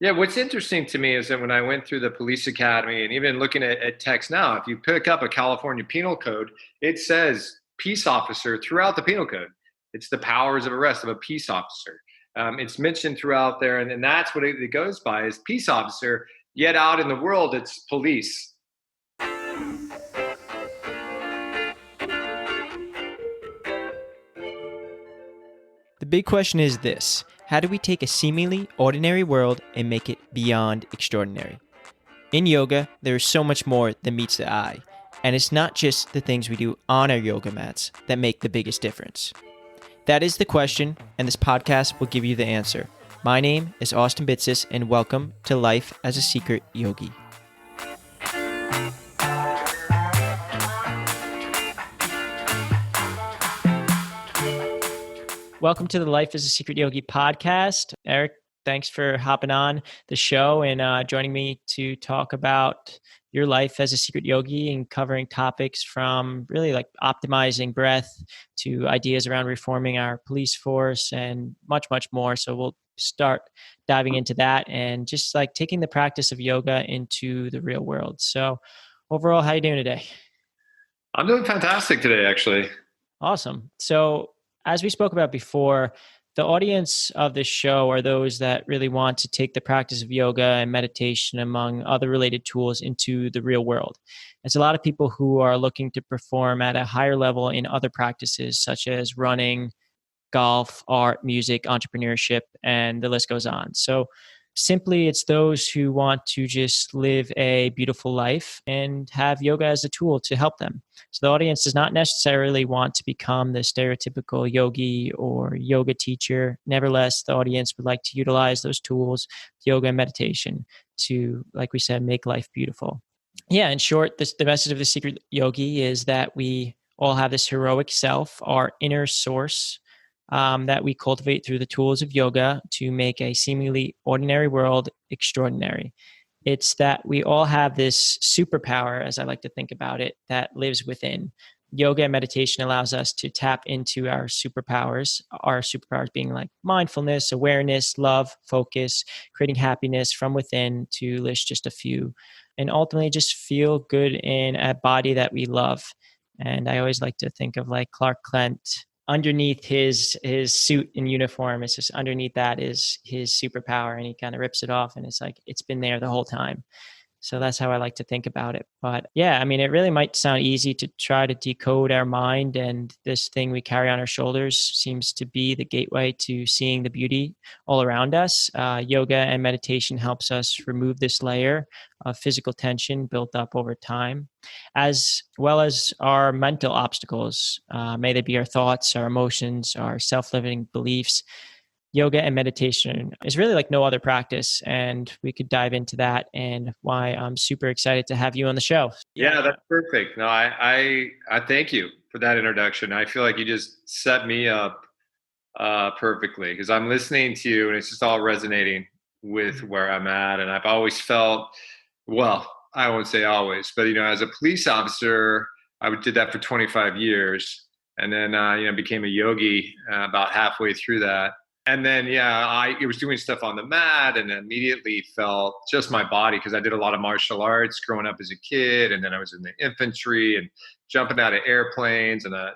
Yeah, what's interesting to me is that when I went through the police academy and even looking at text now, if you pick up a California penal code, it says peace officer throughout the penal code. It's the powers of arrest of a peace officer. It's mentioned throughout there, and that's what it goes by is peace officer. Yet out in the world, it's police. The big question is this: how do we take a seemingly ordinary world and make it beyond extraordinary? In yoga, there is so much more than meets the eye, and it's not just the things we do on our yoga mats that make the biggest difference. That is the question, and this podcast will give you the answer. My name is Austin Bitsis, and welcome to Life as a Secret Yogi. Welcome to the Life as a Secret Yogi podcast. Erik, thanks for hopping on the show and joining me to talk about your life as a secret yogi and covering topics from really like optimizing breath to ideas around reforming our police force and much, much more. So we'll start diving into that and just like taking the practice of yoga into the real world. So overall, how are you doing today? I'm doing fantastic today, actually. Awesome. So as we spoke about before, the audience of this show are those that really want to take the practice of yoga and meditation, among other related tools, into the real world. It's a lot of people who are looking to perform at a higher level in other practices, such as running, golf, art, music, entrepreneurship, and the list goes on. So simply, it's those who want to just live a beautiful life and have yoga as a tool to help them. So the audience does not necessarily want to become the stereotypical yogi or yoga teacher. Nevertheless, the audience would like to utilize those tools, yoga and meditation, to, like we said, make life beautiful. Yeah, in short, the message of the secret yogi is that we all have this heroic self, our inner source, that we cultivate through the tools of yoga to make a seemingly ordinary world extraordinary. It's that we all have this superpower, as I like to think about it, that lives within. Yoga and meditation allows us to tap into our superpowers being like mindfulness, awareness, love, focus, creating happiness from within, to list just a few, and ultimately just feel good in a body that we love. And I always like to think of like Clark Kent underneath his suit and uniform. It's just underneath that is his superpower, and he kind of rips it off, and it's like it's been there the whole time. So that's how I like to think about it. But yeah, I mean, it really might sound easy to try to decode our mind, and this thing we carry on our shoulders seems to be the gateway to seeing the beauty all around us. Yoga and meditation helps us remove this layer of physical tension built up over time, as well as our mental obstacles. May they be our thoughts, our emotions, our self-limiting beliefs. Yoga and meditation is really like no other practice, and we could dive into that and why I'm super excited to have you on the show. Yeah, that's perfect. No, I thank you for that introduction. I feel like you just set me up perfectly because I'm listening to you and it's just all resonating with where I'm at. And I've always felt, well, I won't say always, but as a police officer, I did that for 25 years, and then became a yogi about halfway through that. And then, I was doing stuff on the mat and immediately felt just my body, because I did a lot of martial arts growing up as a kid. And then I was in the infantry and jumping out of airplanes and a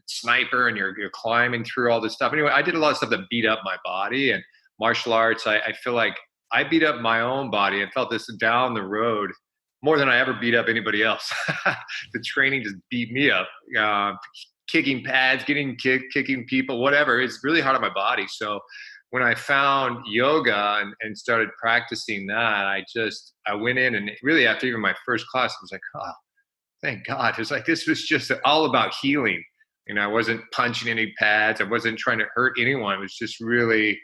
sniper, and you're climbing through all this stuff. Anyway, I did a lot of stuff that beat up my body, and martial arts. I feel like I beat up my own body and felt this down the road more than I ever beat up anybody else. The training just beat me up. Kicking pads, getting kicked, kicking people, whatever. It's really hard on my body. So when I found yoga and started practicing that, I went in, and really after even my first class, I was like, oh, thank God. It's like, this was just all about healing. I wasn't punching any pads. I wasn't trying to hurt anyone. It was just really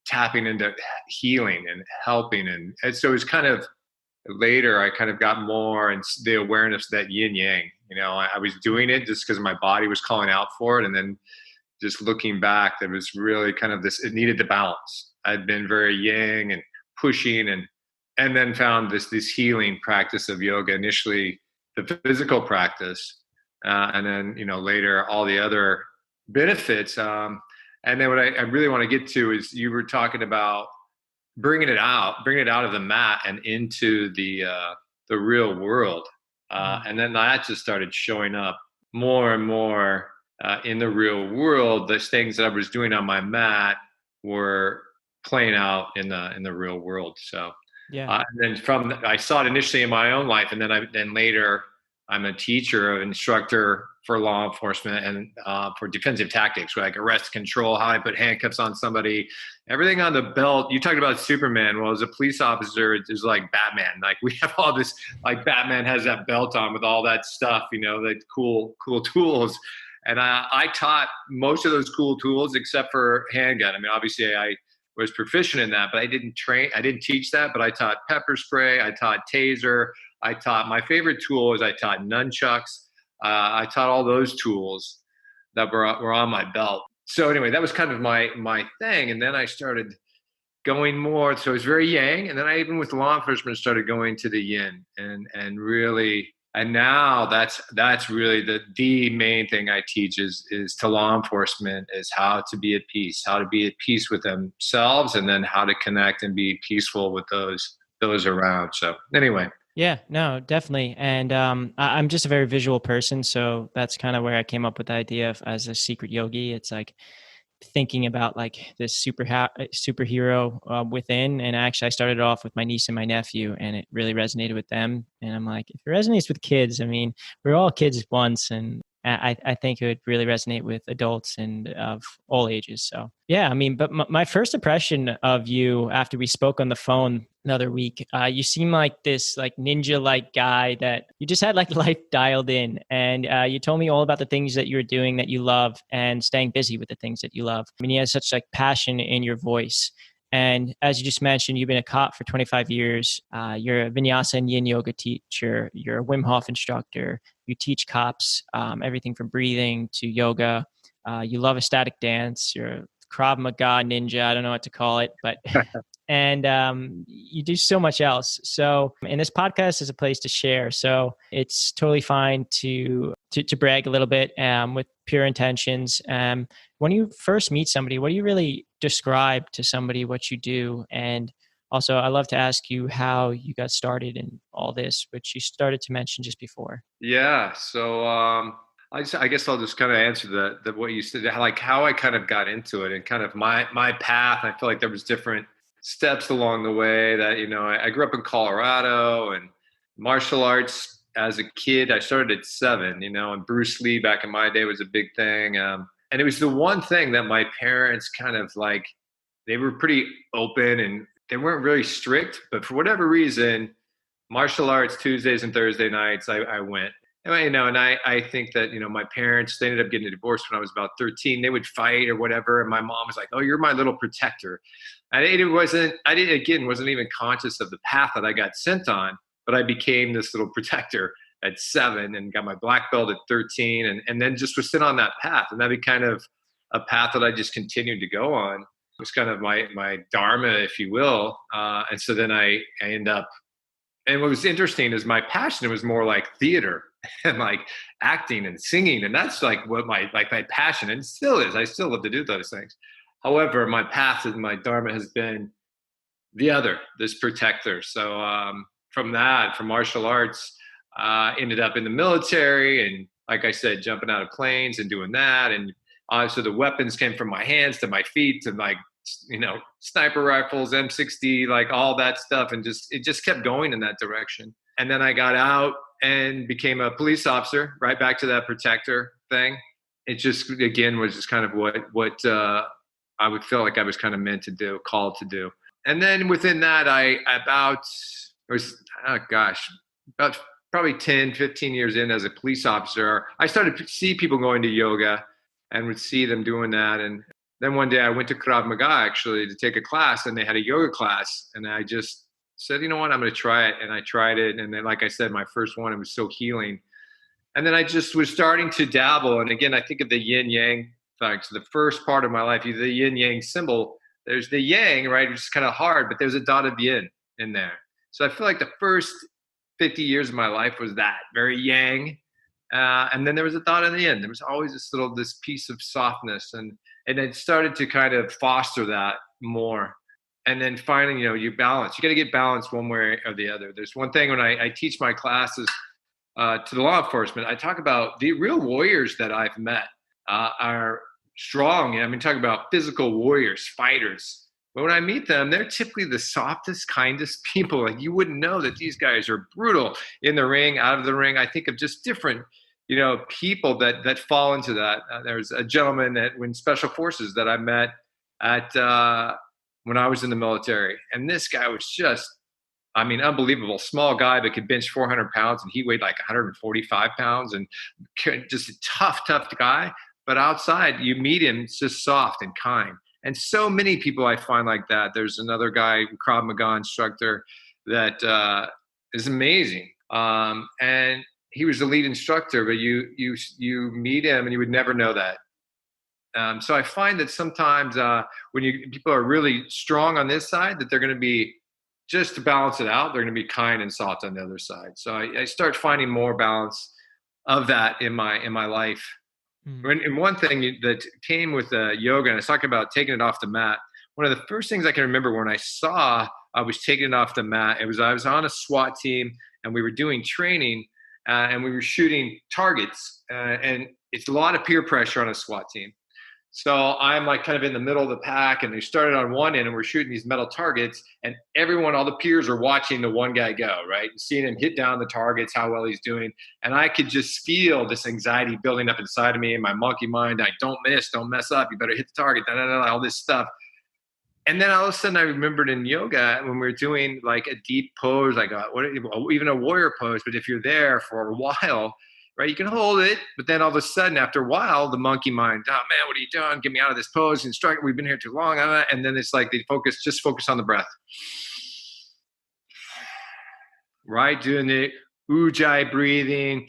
tapping into healing and helping. And so it was kind of later, I kind of got more and the awareness of that yin yang. I was doing it just because my body was calling out for it. And then just looking back, there was really kind of this, it needed the balance. I'd been very yang and pushing and then found this healing practice of yoga, initially the physical practice. And then, later all the other benefits. And then what I really want to get to is you were talking about bringing it out of the mat and into the real world. And then that just started showing up more and more in the real world. The things that I was doing on my mat were playing out in the real world. So, Yeah. and then I saw it initially in my own life, and then later I'm a teacher, an instructor for law enforcement and for defensive tactics, like arrest control, how I put handcuffs on somebody, everything on the belt. You talked about Superman. Well, as a police officer, it's like Batman. Like we have all this, like Batman has that belt on with all that stuff, like cool tools. And I taught most of those cool tools except for handgun. I mean, obviously I was proficient in that, but I didn't teach that, but I taught pepper spray. I taught taser. My favorite tool is I taught nunchucks. I taught all those tools that were on my belt. So anyway, that was kind of my thing. And then I started going more. So it was very yang. And then I, even with law enforcement, started going to the yin and really, and now that's really the main thing I teach is to law enforcement is how to be at peace with themselves, and then how to connect and be peaceful with those around. So anyway. Yeah, no, definitely. And I'm just a very visual person. So that's kind of where I came up with the idea of as a secret yogi. It's like thinking about like this superhero within. And actually, I started off with my niece and my nephew, and it really resonated with them. And I'm like, if it resonates with kids, I mean, we're all kids once, and I think it would really resonate with adults and of all ages. So yeah, I mean, but my first impression of you after we spoke on the phone another week, you seem like this like ninja-like guy that you just had like life dialed in, and you told me all about the things that you were doing that you love and staying busy with the things that you love. I mean, you have such like passion in your voice. And as you just mentioned, you've been a cop for 25 years. You're a vinyassa and yin yoga teacher. You're a Wim Holf instructor. You teach cops everything from breathing to yoga. You love ecstatic dance. You're a Krav Maga ninja. I don't know what to call it, but and you do so much else. So, and this podcast is a place to share. So it's totally fine to brag a little bit with pure intentions. When you first meet somebody, what do you really describe to somebody what you do? And also, I love to ask you how you got started in all this, which you started to mention just before. Yeah. So I guess I'll just kind of answer the what you said, like how I kind of got into it and kind of my path. I feel like there was different steps along the way that, I grew up in Colorado, and martial arts as a kid, I started at 7, and Bruce Lee back in my day was a big thing. And it was the one thing that my parents kind of like, they were pretty open and they weren't really strict, but for whatever reason, martial arts Tuesdays and Thursday nights, I went. And I think that, my parents, they ended up getting a divorce when I was about 13. They would fight or whatever. And my mom was like, "Oh, you're my little protector." And wasn't even conscious of the path that I got sent on, but I became this little protector at 7 and got my black belt at 13 and then just was sitting on that path. And that be kind of a path that I just continued to go on. It was kind of my dharma, if you will. And so then I end up, and what was interesting is my passion was more like theater and like acting and singing. And that's like what my passion, and still is. I still love to do those things. However, my path and my dharma has been this protector. So from martial arts, ended up in the military, and like I said, jumping out of planes and doing that. And so the weapons came from my hands to my feet to like, sniper rifles, M60, like all that stuff. And it just kept going in that direction. And then I got out and became a police officer, right back to that protector thing. It just, again, was just kind of what I would feel like I was kind of meant to do, called to do. And then within that, about probably 10, 15 years in as a police officer, I started to see people going to yoga and would see them doing that. And then one day I went to Krav Maga actually to take a class, and they had a yoga class. And I just said, you know what, I'm going to try it. And I tried it. And then, like I said, my first one, it was so healing. And then I just was starting to dabble. And again, I think of the yin yang fact. So the first part of my life, the yin yang symbol, there's the yang, right? Which is kind of hard, but there's a dot of yin in there. So I feel like the first 50 years of my life was that very yang. And then there was a thought in the end. There was always this piece of softness, and it started to kind of foster that more. and then finding, you balance. You got to get balanced one way or the other. There's one thing when I teach my classes to the law enforcement, I talk about the real warriors that I've met are strong. I mean, talk about physical warriors, fighters. But when I meet them, they're typically the softest, kindest people. Like, you wouldn't know that these guys are brutal in the ring, out of the ring. I think of just different, people that fall into that. There's a gentleman when Special Forces that I met at when I was in the military, and this guy was just, I mean, unbelievable. Small guy that could bench 400 pounds, and he weighed like 145 pounds, and just a tough guy. But outside, you meet him, it's just soft and kind. And so many people I find like that. There's another guy, Krav Maga instructor, that is amazing. And he was the lead instructor, but you meet him and you would never know that. So I find that sometimes when people are really strong on this side, that they're going to be, just to balance it out, they're going to be kind and soft on the other side. So I start finding more balance of that in my life. And one thing that came with yoga, and I was talking about taking it off the mat. One of the first things I can remember when I was taking it off the mat, I was on a SWAT team, and we were doing training, and we were shooting targets, and it's a lot of peer pressure on a SWAT team. So I'm like kind of in the middle of the pack, and they started on one end, and we're shooting these metal targets, and all the peers are watching the one guy go, right? Seeing him hit down the targets, how well he's doing. And I could just feel this anxiety building up inside of me in my monkey mind. Like, don't mess up. You better hit the target, all this stuff. And then all of a sudden I remembered in yoga when we were doing like a deep pose, like even a warrior pose, but if you're there for a while, right, you can hold it, but then all of a sudden, after a while, the monkey mind, oh man, what are you doing? Get me out of this pose, instructor. We've been here too long. And then it's like they just focus on the breath. Right, doing the ujjayi breathing,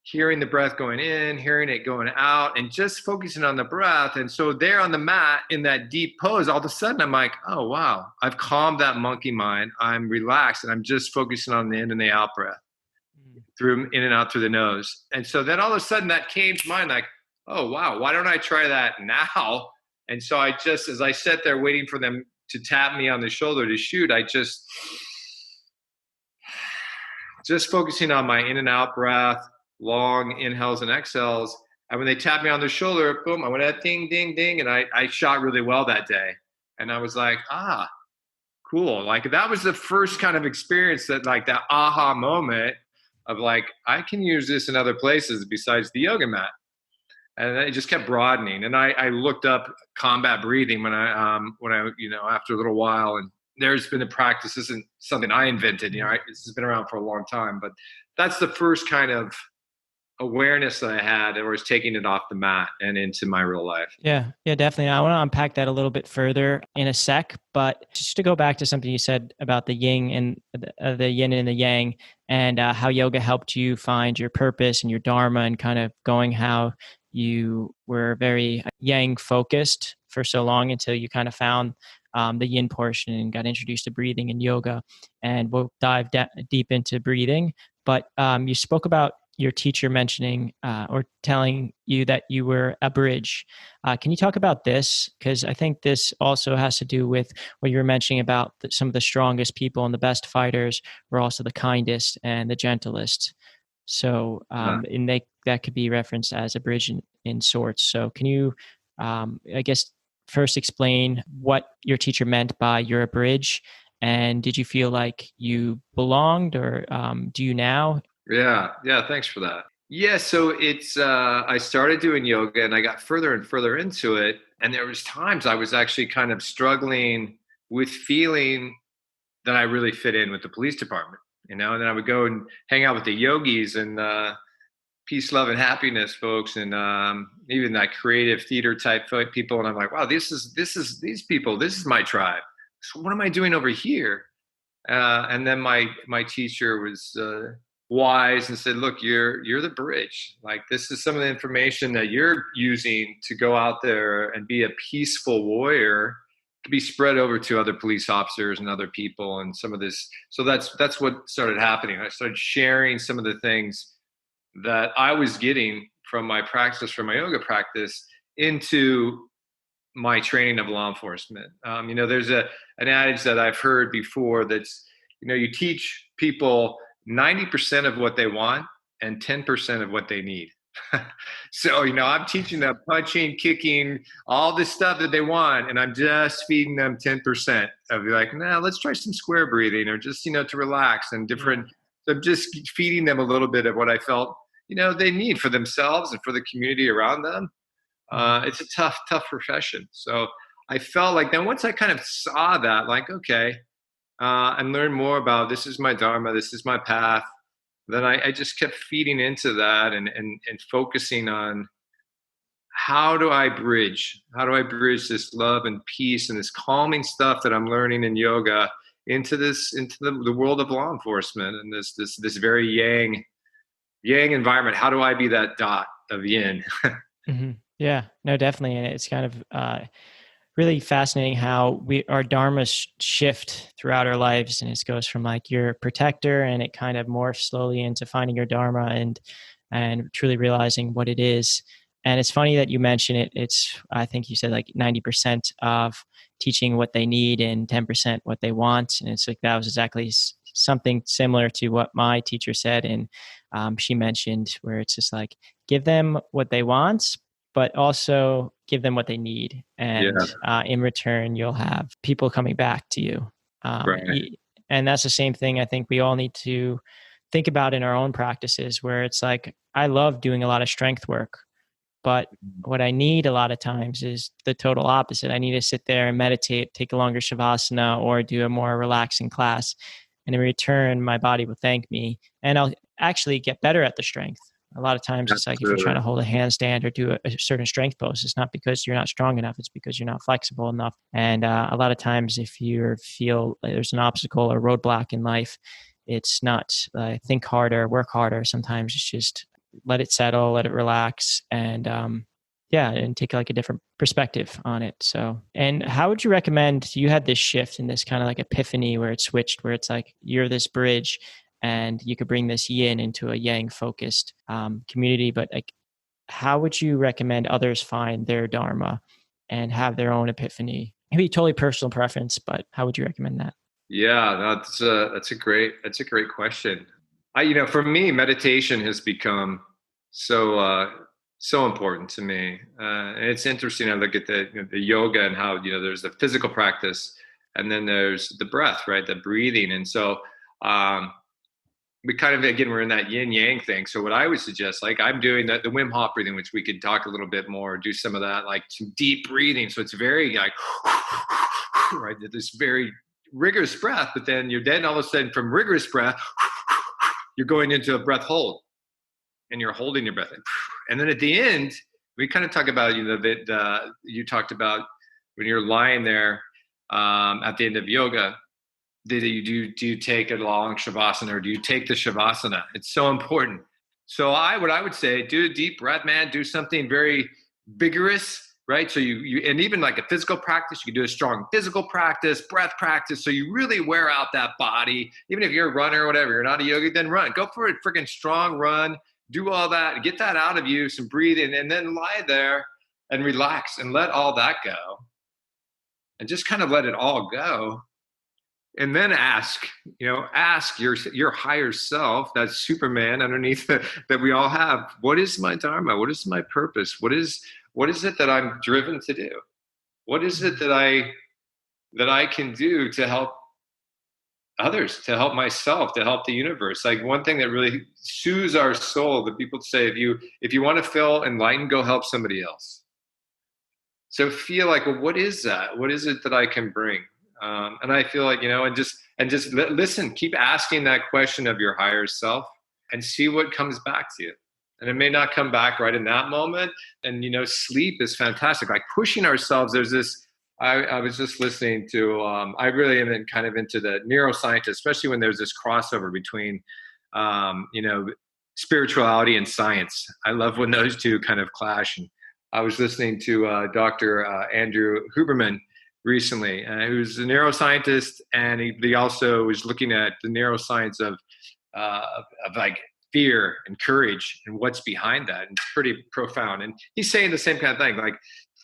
hearing the breath going in, hearing it going out, and just focusing on the breath. And so there on the mat in that deep pose, all of a sudden I'm like, oh wow, I've calmed that monkey mind. I'm relaxed, and I'm just focusing on the in and the out breath. Through in and out through the nose. And so then all of a sudden that came to mind, like, oh wow, why don't I try that now? And so I just, as I sat there waiting for them to tap me on the shoulder to shoot, I just focusing on my in and out breath, long inhales and exhales. And when they tapped me on the shoulder, boom, I went at ding, ding, ding. And I shot really well that day. And I was like, cool. Like, that was the first kind of experience that, like, that aha moment of like, I can use this in other places besides the yoga mat. And it just kept broadening. And I looked up combat breathing when I after a little while, and there's been a practice. This isn't something I invented, this has been around for a long time, but that's the first kind of awareness that I had that was taking it off the mat and into my real life. Yeah, definitely. I want to unpack that a little bit further in a sec, but just to go back to something you said about the yin and the yin and the yang, and how yoga helped you find your purpose and your dharma, and kind of going how you were very yang focused for so long until you kind of found the yin portion and got introduced to breathing and yoga. And we'll dive deep into breathing. But you spoke about your teacher mentioning or telling you that you were a bridge. Can you talk about this? Because I think this also has to do with what you were mentioning about some of the strongest people and the best fighters were also the kindest and the gentlest. So that could be referenced as a bridge in sorts. So can you, I guess, first explain what your teacher meant by you're a bridge? And did you feel like you belonged, or do you now? Yeah. Thanks for that. Yeah. So it's, I started doing yoga and I got further and further into it. And there was times I was actually kind of struggling with feeling that I really fit in with the police department, and then I would go and hang out with the yogis and peace, love, and happiness folks. And even that creative theater type people. And I'm like, wow, this is these people, this is my tribe. So what am I doing over here? And then my teacher was, wise and said, look, you're the bridge. Like, this is some of the information that you're using to go out there and be a peaceful warrior to be spread over to other police officers and other people. And some of this, so that's what started happening. I started sharing some of the things that I was getting from my practice, from my yoga practice, into my training of law enforcement. There's an adage that I've heard before that's, you teach people 90% of what they want and 10% of what they need. So, I'm teaching them punching, kicking, all this stuff that they want, and I'm just feeding them 10% of like, let's try some square breathing or just, to relax and different. So I'm just feeding them a little bit of what I felt, they need for themselves and for the community around them. It's a tough profession. So I felt like then once I kind of saw that, like, okay, and learned more about this is my dharma, this is my path, then I just kept feeding into that and focusing on how do I bridge this love and peace and this calming stuff that I'm learning in yoga into the world of law enforcement and this very yang environment. How do I be that dot of yin? Mm-hmm. Yeah, no, definitely. And it's kind of really fascinating how our dharmas shift throughout our lives. And it goes from like your protector and it kind of morphs slowly into finding your dharma and truly realizing what it is. And it's funny that you mention it. I think you said like 90% of teaching what they need and 10% what they want. And it's like, that was exactly something similar to what my teacher said. And she mentioned where it's just like, give them what they want, but also give them what they need. And in return, you'll have people coming back to you. Right. And that's the same thing I think we all need to think about in our own practices, where it's like, I love doing a lot of strength work, but what I need a lot of times is the total opposite. I need to sit there and meditate, take a longer shavasana, or do a more relaxing class. And in return, my body will thank me and I'll actually get better at the strength. A lot of times it's like if you're trying to hold a handstand or do a certain strength pose, it's not because you're not strong enough, it's because you're not flexible enough. And a lot of times if you feel like there's an obstacle or roadblock in life, it's not think harder, work harder. Sometimes it's just let it settle, let it relax, and and take like a different perspective on it. So, and how would you recommend, you had this shift and this kind of like epiphany where it switched, where it's like you're this bridge and you could bring this yin into a yang focused community, but like, how would you recommend others find their dharma and have their own epiphany? Maybe totally personal preference, but how would you recommend that? Yeah, that's a great question. For me, meditation has become so important to me. And it's interesting. I look at the yoga and how there's the physical practice, and then there's the breath, right? The breathing, and so we kind of again we're in that yin yang thing. So what I would suggest, like I'm doing the Wim Hof breathing, which we could talk a little bit more, do some of that, like some deep breathing. So it's very like right, this very rigorous breath, but then all of a sudden from rigorous breath, you're going into a breath hold, and you're holding your breath in. And then at the end, we kind of talk about you talked about when you're lying there at the end of yoga. Do you take a long shavasana or do you take the shavasana? It's so important. So what I would say, do a deep breath, man. Do something very vigorous, right? So you and even like a physical practice, you can do a strong physical practice, breath practice. So you really wear out that body. Even if you're a runner or whatever, you're not a yogi, then run. Go for a freaking strong run. Do all that, get that out of you, some breathing, and then lie there and relax and let all that go. And just kind of let it all go. And then ask your higher self, that Superman underneath that we all have. What is my dharma? What is my purpose? What is it that I'm driven to do? What is it that I can do to help others, to help myself, to help the universe? Like one thing that really soothes our soul, that people say, if you want to feel enlightened, go help somebody else. So feel like, well, what is that? What is it that I can bring? And I feel like, and just listen, keep asking that question of your higher self and see what comes back to you. And it may not come back right in that moment. And, sleep is fantastic. Like pushing ourselves. There's this, I was just listening to, I really am kind of into the neuroscientists, especially when there's this crossover between, spirituality and science. I love when those two kind of clash. And I was listening to Dr. Andrew Huberman recently, who's a neuroscientist, and he also was looking at the neuroscience of like fear and courage and what's behind that. And it's pretty profound. And he's saying the same kind of thing, like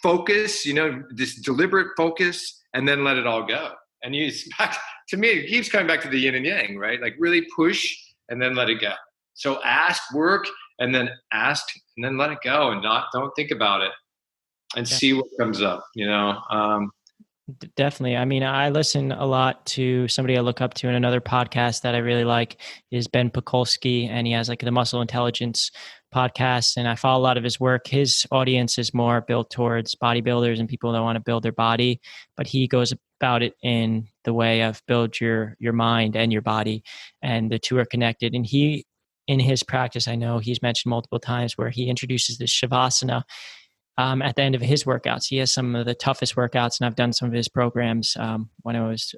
focus, this deliberate focus, and then let it all go. And to me, it keeps coming back to the yin and yang, right? Like really push and then let it go. So ask, work, and then ask, and then let it go, and don't think about it, and see what comes up. Definitely. I mean, I listen a lot to somebody I look up to in another podcast that I really like is Ben Pakulski, and he has like the Muscle Intelligence podcast, and I follow a lot of his work. His audience is more built towards bodybuilders and people that want to build their body, but he goes about it in the way of build your mind and your body, and the two are connected. And he, in his practice, I know he's mentioned multiple times where he introduces this shavasana at the end of his workouts. He has some of the toughest workouts, and I've done some of his programs when I was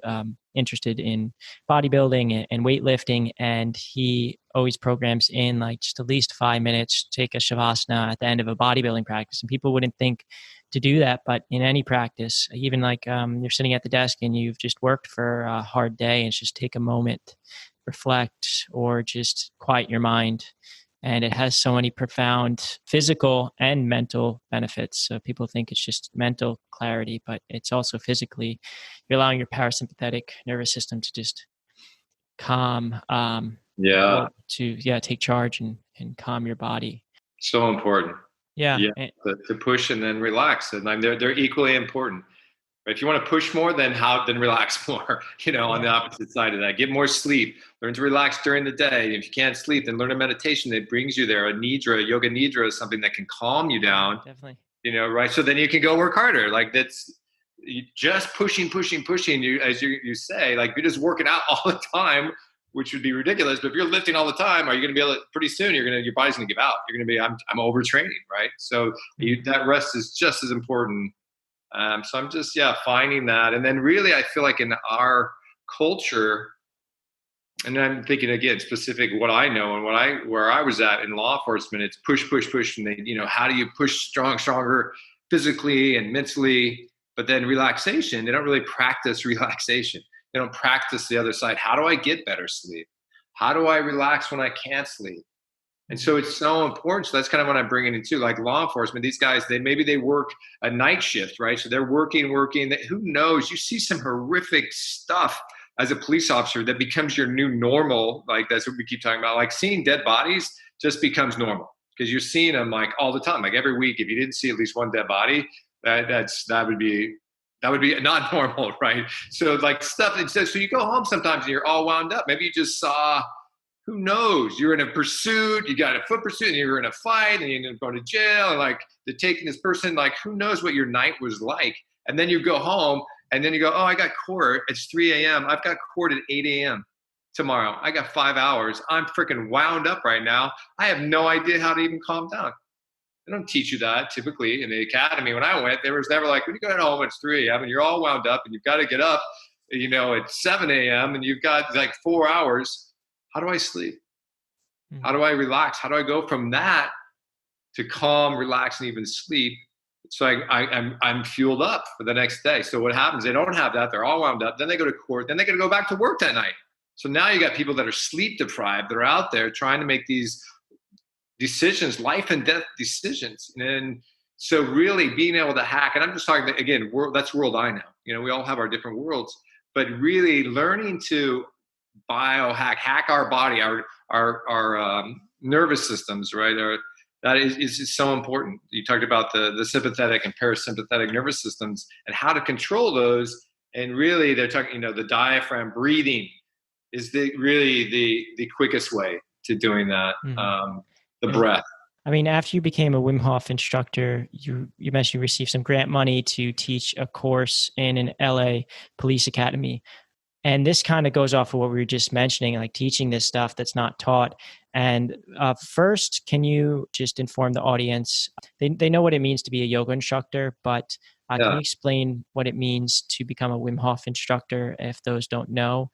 interested in bodybuilding and weightlifting, and he always programs in like just at least 5 minutes, take a shavasana at the end of a bodybuilding practice. And people wouldn't think to do that, but in any practice, even like you're sitting at the desk and you've just worked for a hard day, and just take a moment, reflect, or just quiet your mind. And it has so many profound physical and mental benefits. So people think it's just mental clarity, but it's also physically, you're allowing your parasympathetic nervous system to just calm, take charge and calm your body. So important. Yeah. To push and then relax. And they're equally important. If you want to push more, then relax more, on the opposite side of that. Get more sleep. Learn to relax during the day. If you can't sleep, then learn a meditation that brings you there. A nidra, yoga nidra is something that can calm you down. Definitely. Right? So then you can go work harder. Like that's just pushing. You, as you say, like you're just working out all the time, which would be ridiculous. But if you're lifting all the time, are you going to be able to, pretty soon, your body's going to give out. You're going to be, I'm overtraining, right? So that rest is just as important. So I'm just, finding that. And then really, I feel like in our culture, and I'm thinking again, specific what I know and where I was at in law enforcement, it's push. And they, how do you push stronger physically and mentally, but then relaxation, they don't really practice relaxation. They don't practice the other side. How do I get better sleep? How do I relax when I can't sleep? And so it's so important. So that's kind of what I'm bringing into, like law enforcement. These guys, maybe they work a night shift, right? So they're working. Who knows? You see some horrific stuff as a police officer that becomes your new normal. Like that's what we keep talking about. Like seeing dead bodies just becomes normal because you're seeing them like all the time. Like every week, if you didn't see at least one dead body, that would be not normal, right? So like stuff. So you go home sometimes and you're all wound up. Maybe you just saw. Who knows? You're in a pursuit, you got a foot pursuit, and you're in a fight, and you end up going to jail, and like they're taking this person, like who knows what your night was like. And then you go home, and then you go, oh, I got court. It's 3 a.m. I've got court at 8 a.m. tomorrow. I got 5 hours. I'm freaking wound up right now. I have no idea how to even calm down. They don't teach you that typically in the academy. When I went, there was never like, when you go home, it's 3 a.m. and you're all wound up, and you've got to get up, at 7 a.m. and you've got like 4 hours. How do I sleep? How do I relax? How do I go from that to calm, relax, and even sleep? So I'm fueled up for the next day. So what happens? They don't have that. They're all wound up. Then they go to court. Then they got to go back to work that night. So now you got people that are sleep deprived that are out there trying to make these decisions, life and death decisions. And so really being able to hack, and I'm just talking again, that's world I know. We all have our different worlds, but really learning to hack our body, our nervous systems, right? That is so important. You talked about the sympathetic and parasympathetic nervous systems and how to control those. And really, they're talking, the diaphragm breathing is the quickest way to doing that. The breath. I mean, after you became a Wim Hof instructor, you mentioned you received some grant money to teach a course in an LA Police Academy. And this kind of goes off of what we were just mentioning, like teaching this stuff that's not taught. And first, can you just inform the audience? They know what it means to be a yoga instructor, but can you explain what it means to become a Wim Hof instructor if those don't know?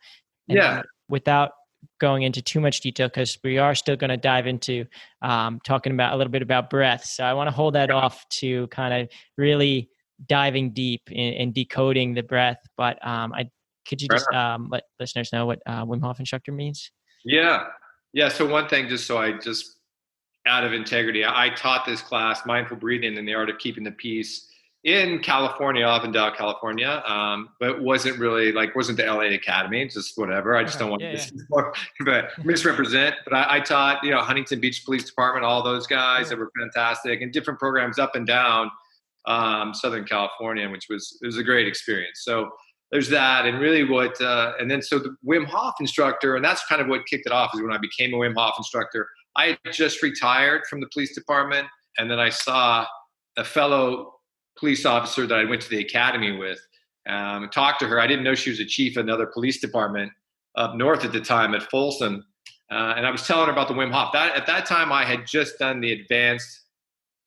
And without going into too much detail, because we are still going to dive into talking about a little bit about breath. So I want to hold that off to kind of really diving deep in decoding the breath. But could you just let listeners know what Wim Hof instructor means? Yeah. So one thing, just out of integrity, I taught this class, Mindful Breathing and the Art of Keeping the Peace, in California, Avondale, California, but it wasn't really wasn't the LA Academy, just whatever. I just don't want to misrepresent. But I taught, Huntington Beach Police Department, all those guys that were fantastic, and different programs up and down Southern California, which was a great experience. So there's that, and really and then so the Wim Hof instructor, and that's kind of what kicked it off, is when I became a Wim Hof instructor. I had just retired from the police department, and then I saw a fellow police officer that I went to the academy with, and talked to her. I didn't know she was a chief of another police department up north at the time at Folsom. And I was telling her about the Wim Hof. At that time, I had just done the advanced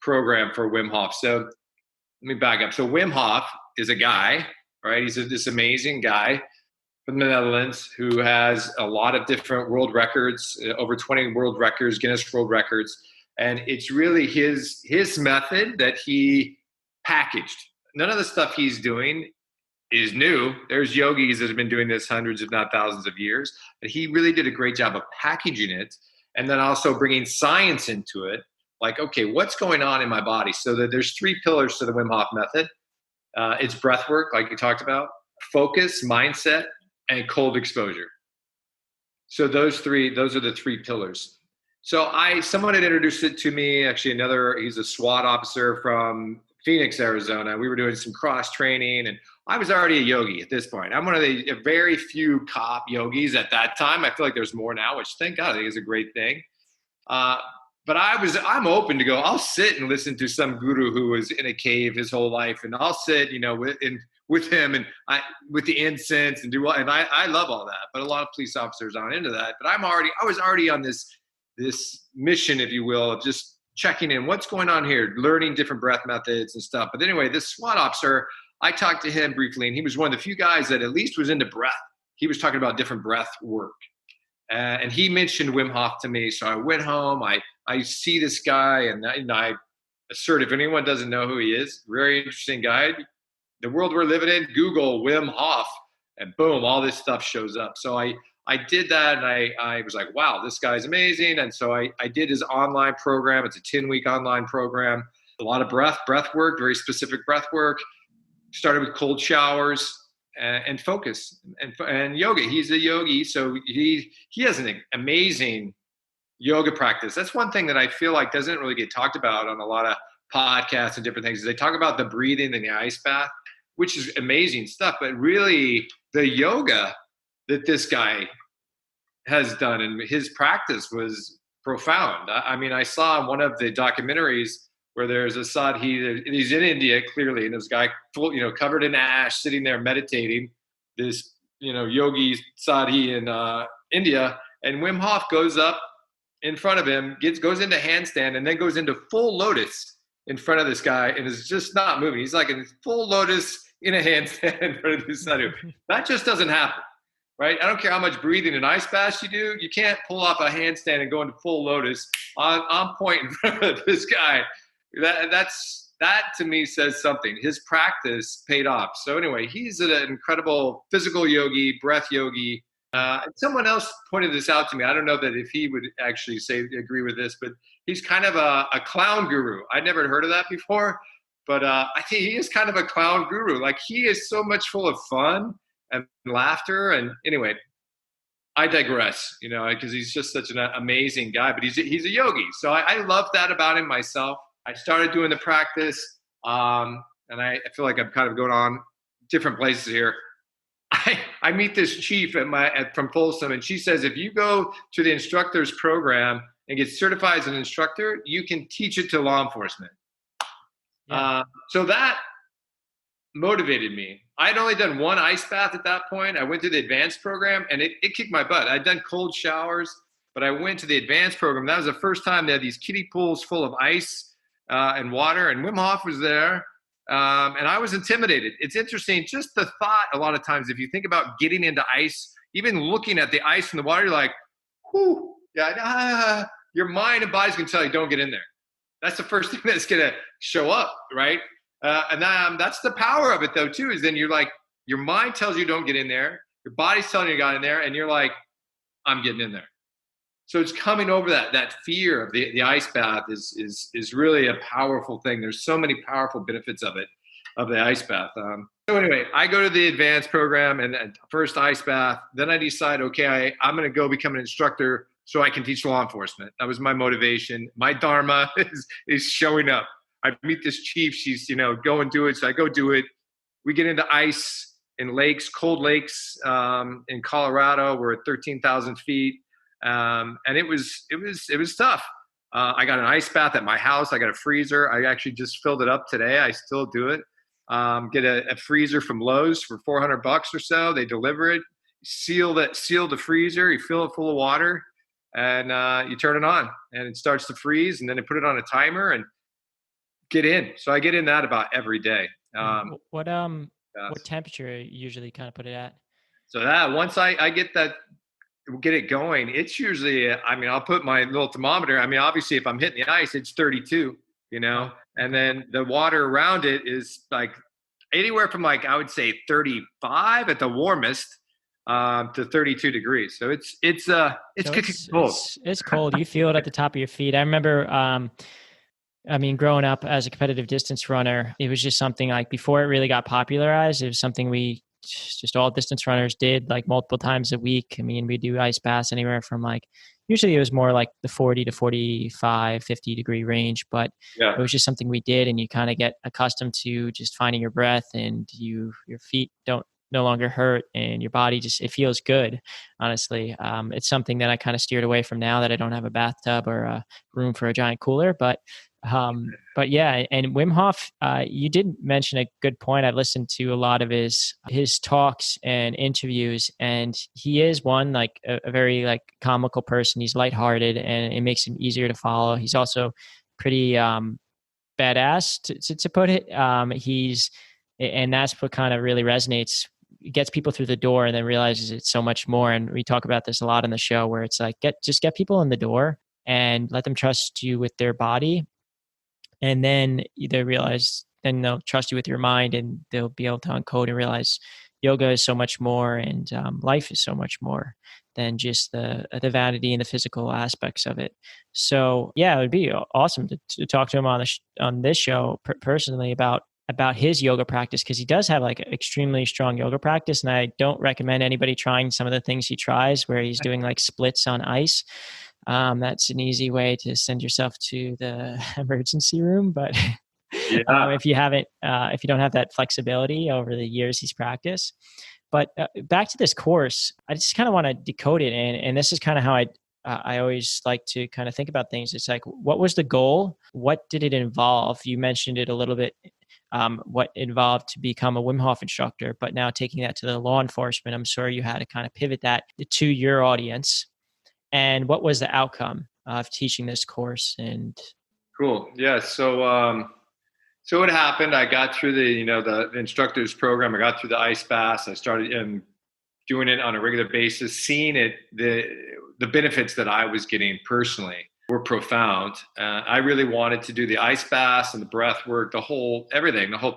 program for Wim Hof. So let me back up. So Wim Hof is a guy, right? He's this amazing guy from the Netherlands who has a lot of different world records, over 20 world records, Guinness World Records. And it's really his method that he packaged. None of the stuff he's doing is new. There's yogis that have been doing this hundreds, if not thousands of years. But he really did a great job of packaging it, and then also bringing science into it. Like, okay, what's going on in my body? So that there's 3 pillars to the Wim Hof method. It's breath work, like you talked about, focus, mindset, and cold exposure. So those are the 3 pillars. So someone had introduced it to me. Actually, he's a SWAT officer from Phoenix, Arizona. We were doing some cross training, and I was already a yogi at this point. I'm one of the very few cop yogis at that time. I feel like there's more now, which thank God, I think is a great thing. But I'm open to go. I'll sit and listen to some guru who was in a cave his whole life, and I'll sit, with him and with the incense and do and I love all that. But a lot of police officers aren't into that. But I was already on this mission, if you will, of just checking in, what's going on here, learning different breath methods and stuff. But anyway, this SWAT officer, I talked to him briefly, and he was one of the few guys that at least was into breath. He was talking about different breath work. And he mentioned Wim Hof to me. So I went home, I see this guy, and I assert, if anyone doesn't know who he is, very interesting guy. The world we're living in, Google Wim Hof, and boom, all this stuff shows up. So I did that, and I was like, wow, this guy's amazing. And so I did his online program. It's a 10-week online program. A lot of breath work, very specific breath work. Started with cold showers and focus and yoga. He's a yogi, so he has an amazing yoga practice. That's one thing that I feel like doesn't really get talked about on a lot of podcasts and different things. They talk about the breathing in the ice bath, which is amazing stuff. But really, the yoga that this guy has done, and his practice was profound. I mean, I saw one of the documentaries where there's a sadhi, he's in India clearly, and this guy covered in ash, sitting there meditating, this yogi sadhi in India, and Wim Hof goes up in front of him, goes into handstand, and then goes into full lotus in front of this guy, and is just not moving. He's like in full lotus in a handstand in front of this sadhu. That just doesn't happen. Right? I don't care how much breathing and ice baths you do. You can't pull off a handstand and go into full lotus on point in front of this guy. That to me says something. His practice paid off. So anyway, he's an incredible physical yogi, breath yogi. Someone else pointed this out to me. I don't know that if he would actually agree with this, but he's kind of a clown guru. I'd never heard of that before, but I think he is kind of a clown guru. Like, he is so much full of fun and laughter. And anyway, I digress, because he's just such an amazing guy, but he's a yogi. So I love that about him myself. I started doing the practice, and I feel like I'm kind of going on different places here. I meet this chief from Folsom, and she says, if you go to the instructor's program and get certified as an instructor, you can teach it to law enforcement. Yeah. So that motivated me. I had only done one ice bath at that point. I went to the advanced program, and it kicked my butt. I'd done cold showers, but I went to the advanced program. That was the first time they had these kiddie pools full of ice and water, and Wim Hof was there, and I was intimidated. It's interesting, just the thought a lot of times, if you think about getting into ice, even looking at the ice and the water, you're like, whoo, yeah, your mind and body's going to tell you, don't get in there. That's the first thing that's going to show up, right? And that's the power of it, though, too, is then you're like, your mind tells you don't get in there. Your body's telling you got in there, and you're like, I'm getting in there. So it's coming over that fear of the ice bath is really a powerful thing. There's so many powerful benefits of it. of the ice bath. So anyway, I go to the advanced program and then first ice bath. Then I decide, okay, I'm going to go become an instructor so I can teach law enforcement. That was my motivation. My dharma is showing up. I meet this chief. She's, go and do it. So I go do it. We get into ice in lakes, cold lakes in Colorado. We're at 13,000 feet. And it was tough. I got an ice bath at my house. I got a freezer. I actually just filled it up today. I still do it. Get a freezer from Lowe's for $400 or so. They deliver it. Seal the freezer. You fill it full of water, and you turn it on, and it starts to freeze. And then they put it on a timer and get in. So I get in that about every day. What temperature you usually kind of put it at? So that once I get it going, it's usually, I'll put my little thermometer. Obviously if I'm hitting the ice, it's 32, and then the water around it is like anywhere from I would say 35 at the warmest, to 32 degrees. So it's cold. It's cold. You feel it at the top of your feet. I remember, growing up as a competitive distance runner, it was just something before it really got popularized, it was something we just all distance runners did multiple times a week. We do ice baths anywhere from usually it was more like the 40 to 45, 50 degree range, but it was just something we did. And you kind of get accustomed to just finding your breath, and your feet no longer hurt, and your body it feels good. Honestly. It's something that I kind of steered away from now that I don't have a bathtub or a room for a giant cooler, but yeah. And Wim Hof, you did mention a good point. I listened to a lot of his talks and interviews, and he is one a very comical person. He's lighthearted, and it makes him easier to follow. He's also pretty badass to put it. And that's what kind of really resonates. It gets people through the door, and then realizes it's so much more. And we talk about this a lot on the show, where it's get people in the door and let them trust you with their body. And then they'll trust you with your mind, and they'll be able to uncode and realize yoga is so much more, and life is so much more than just the vanity and the physical aspects of it. So yeah, it would be awesome to talk to him on this show personally about his yoga practice, because he does have extremely strong yoga practice. And I don't recommend anybody trying some of the things he tries, where he's doing splits on ice. That's an easy way to send yourself to the emergency room. But if you don't have that flexibility over the years he's practiced. But back to this course, I just kind of want to decode it. And this is kind of how I always like to kind of think about things. It's what was the goal? What did it involve? You mentioned it a little bit, what involved to become a Wim Hof instructor, but now taking that to the law enforcement, I'm sure you had to kind of pivot that to your audience. And what was the outcome of teaching this course? And cool. Yeah. So what happened, I got through the instructor's program. I got through the ice baths. I started doing it on a regular basis, seeing the benefits that I was getting personally were profound. I really wanted to do the ice baths and the breath work, the whole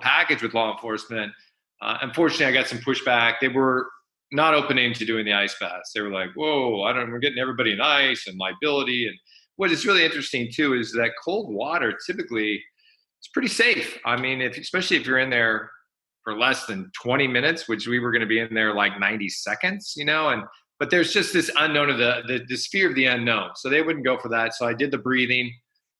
package with law enforcement. Unfortunately, I got some pushback. They were not opening to doing the ice baths. They were like, whoa, we're getting everybody in ice and liability. And what is really interesting too is that cold water typically it's pretty safe. Especially if you're in there for less than 20 minutes, which we were going to be in there 90 seconds, but there's just this unknown of this fear of the unknown. So they wouldn't go for that. So I did the breathing.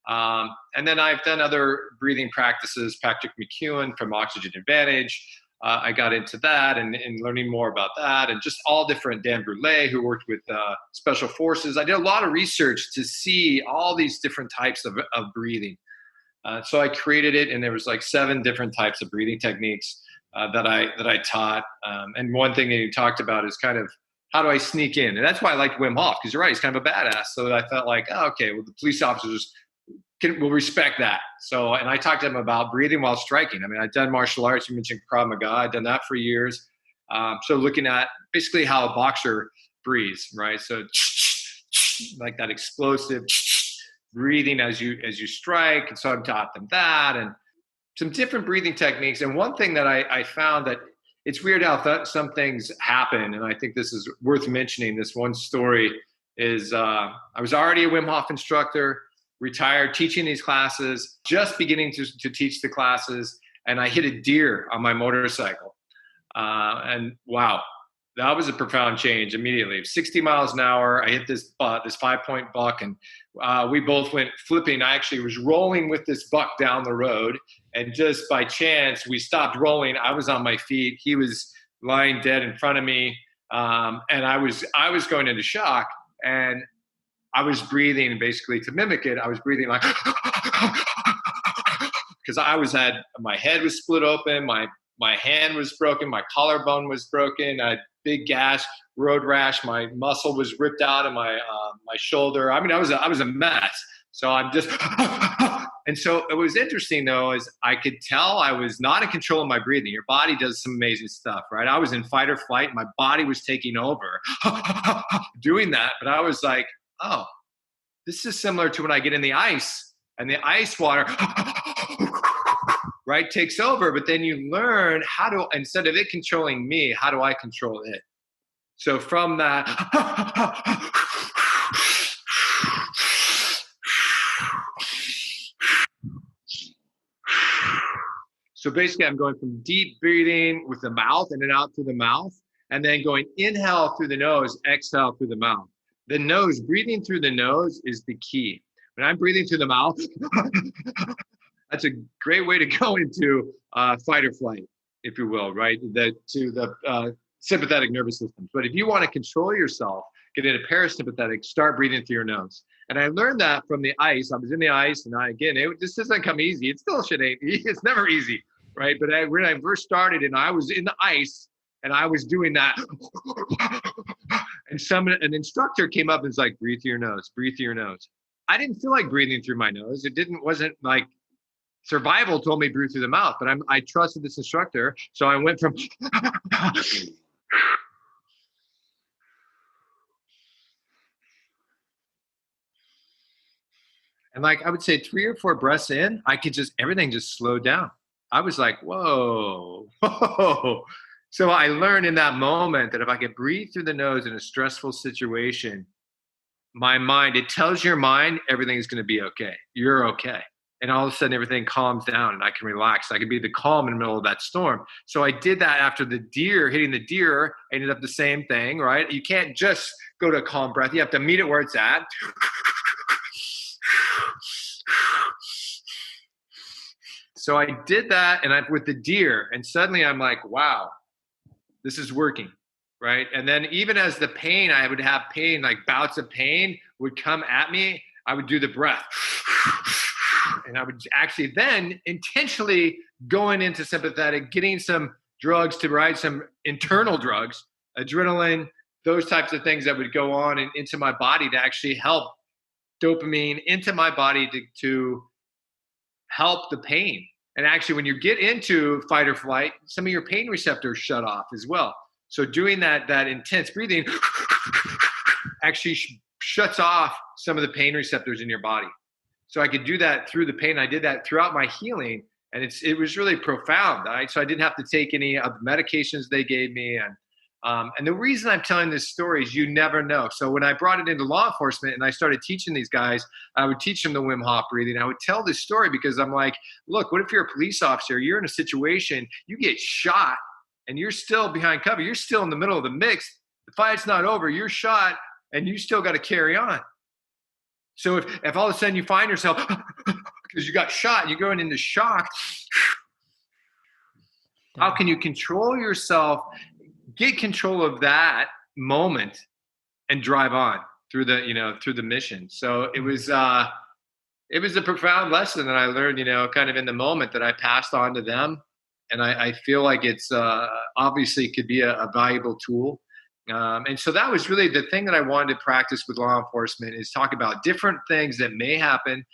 And then I've done other breathing practices, Patrick McEwen from Oxygen Advantage. I got into that and learning more about that, and just all different. Dan Brule, who worked with special forces. I did a lot of research to see all these different types of breathing. So I created it, and there was 7 different types of breathing techniques that I taught. And one thing that you talked about is kind of how do I sneak in? And that's why I liked Wim Hof, because you're right, he's kind of a badass. So I felt the police officers will respect that. So, and I talked to him about breathing while striking. I've done martial arts. You mentioned Krav Maga. I've done that for years. So looking at basically how a boxer breathes, right? So like that explosive breathing as you strike. And so I've taught them that and some different breathing techniques. And one thing that I found that it's weird how some things happen. And I think this is worth mentioning. This one story is I was already a Wim Hof instructor, retired, teaching these classes, just beginning to teach the classes. and I hit a deer on my motorcycle. And wow, that was a profound change immediately. 60 miles an hour, I hit this 5-point buck, and we both went flipping. I actually was rolling with this buck down the road, and just by chance, we stopped rolling. I was on my feet. He was lying dead in front of me, and I was going into shock, and I was breathing basically to mimic it. I was breathing like because my head was split open, my hand was broken, my collarbone was broken, I had big gash, road rash, my muscle was ripped out of my shoulder. I mean, I was a mess. So I'm just, and so it was interesting though, is I could tell I was not in control of my breathing. Your body does some amazing stuff, right? I was in fight or flight. My body was taking over doing that. But I was like, oh, this is similar to when I get in the ice and the ice water, right, takes over. But then you learn how to, instead of it controlling me, how do I control it? So from that, so basically I'm going from deep breathing with the mouth and then out through the mouth, and then going inhale through the nose, exhale through the mouth. The nose, breathing through the nose is the key. When I'm breathing through the mouth, that's a great way to go into fight or flight, if you will, right? To the sympathetic nervous system. But if you want to control yourself, get into parasympathetic, start breathing through your nose. And I learned that from the ice. I was in the ice, and this doesn't come easy. It still shit ain't. It's never easy, right? But when I first started, and I was in the ice, and I was doing that, and an instructor came up and was like, breathe through your nose, breathe through your nose. I didn't feel like breathing through my nose. Wasn't like survival told me breathe through the mouth, but I trusted this instructor. So I went from, and like, I would say 3 or 4 breaths in, everything just slowed down. I was like, whoa. So I learned in that moment that if I could breathe through the nose in a stressful situation, my mind, it tells your mind everything's going to be okay. You're okay. And all of a sudden everything calms down and I can relax. I can be the calm in the middle of that storm. So I did that after hitting the deer, I ended up the same thing, right? You can't just go to a calm breath. You have to meet it where it's at. So I did that with the deer, and suddenly I'm like, wow, this is working, right? And then even as the pain, I would have pain, like bouts of pain would come at me, I would do the breath. And I would actually then intentionally going into sympathetic, getting some drugs to ride some internal drugs, adrenaline, those types of things that would go on and into my body to actually help dopamine into my body to help the pain. And actually, when you get into fight or flight, some of your pain receptors shut off as well. So doing that intense breathing actually shuts off some of the pain receptors in your body. So I could do that through the pain. I did that throughout my healing, and it was really profound. Right? So I didn't have to take any of the medications they gave me. And the reason I'm telling this story is you never know. So when I brought it into law enforcement and I started teaching these guys, I would teach them the Wim Hof breathing. I would tell this story because I'm like, look, what if you're a police officer, you're in a situation, you get shot and you're still behind cover. You're still in the middle of the mix. The fight's not over. You're shot and you still got to carry on. So if all of a sudden you find yourself, because you got shot, you're going into shock, how can you control yourself? Get control of that moment and drive on through the mission. So it was a profound lesson that I learned, kind of in the moment that I passed on to them. And I feel like it's obviously could be a valuable tool. And so that was really the thing that I wanted to practice with law enforcement is talk about different things that may happen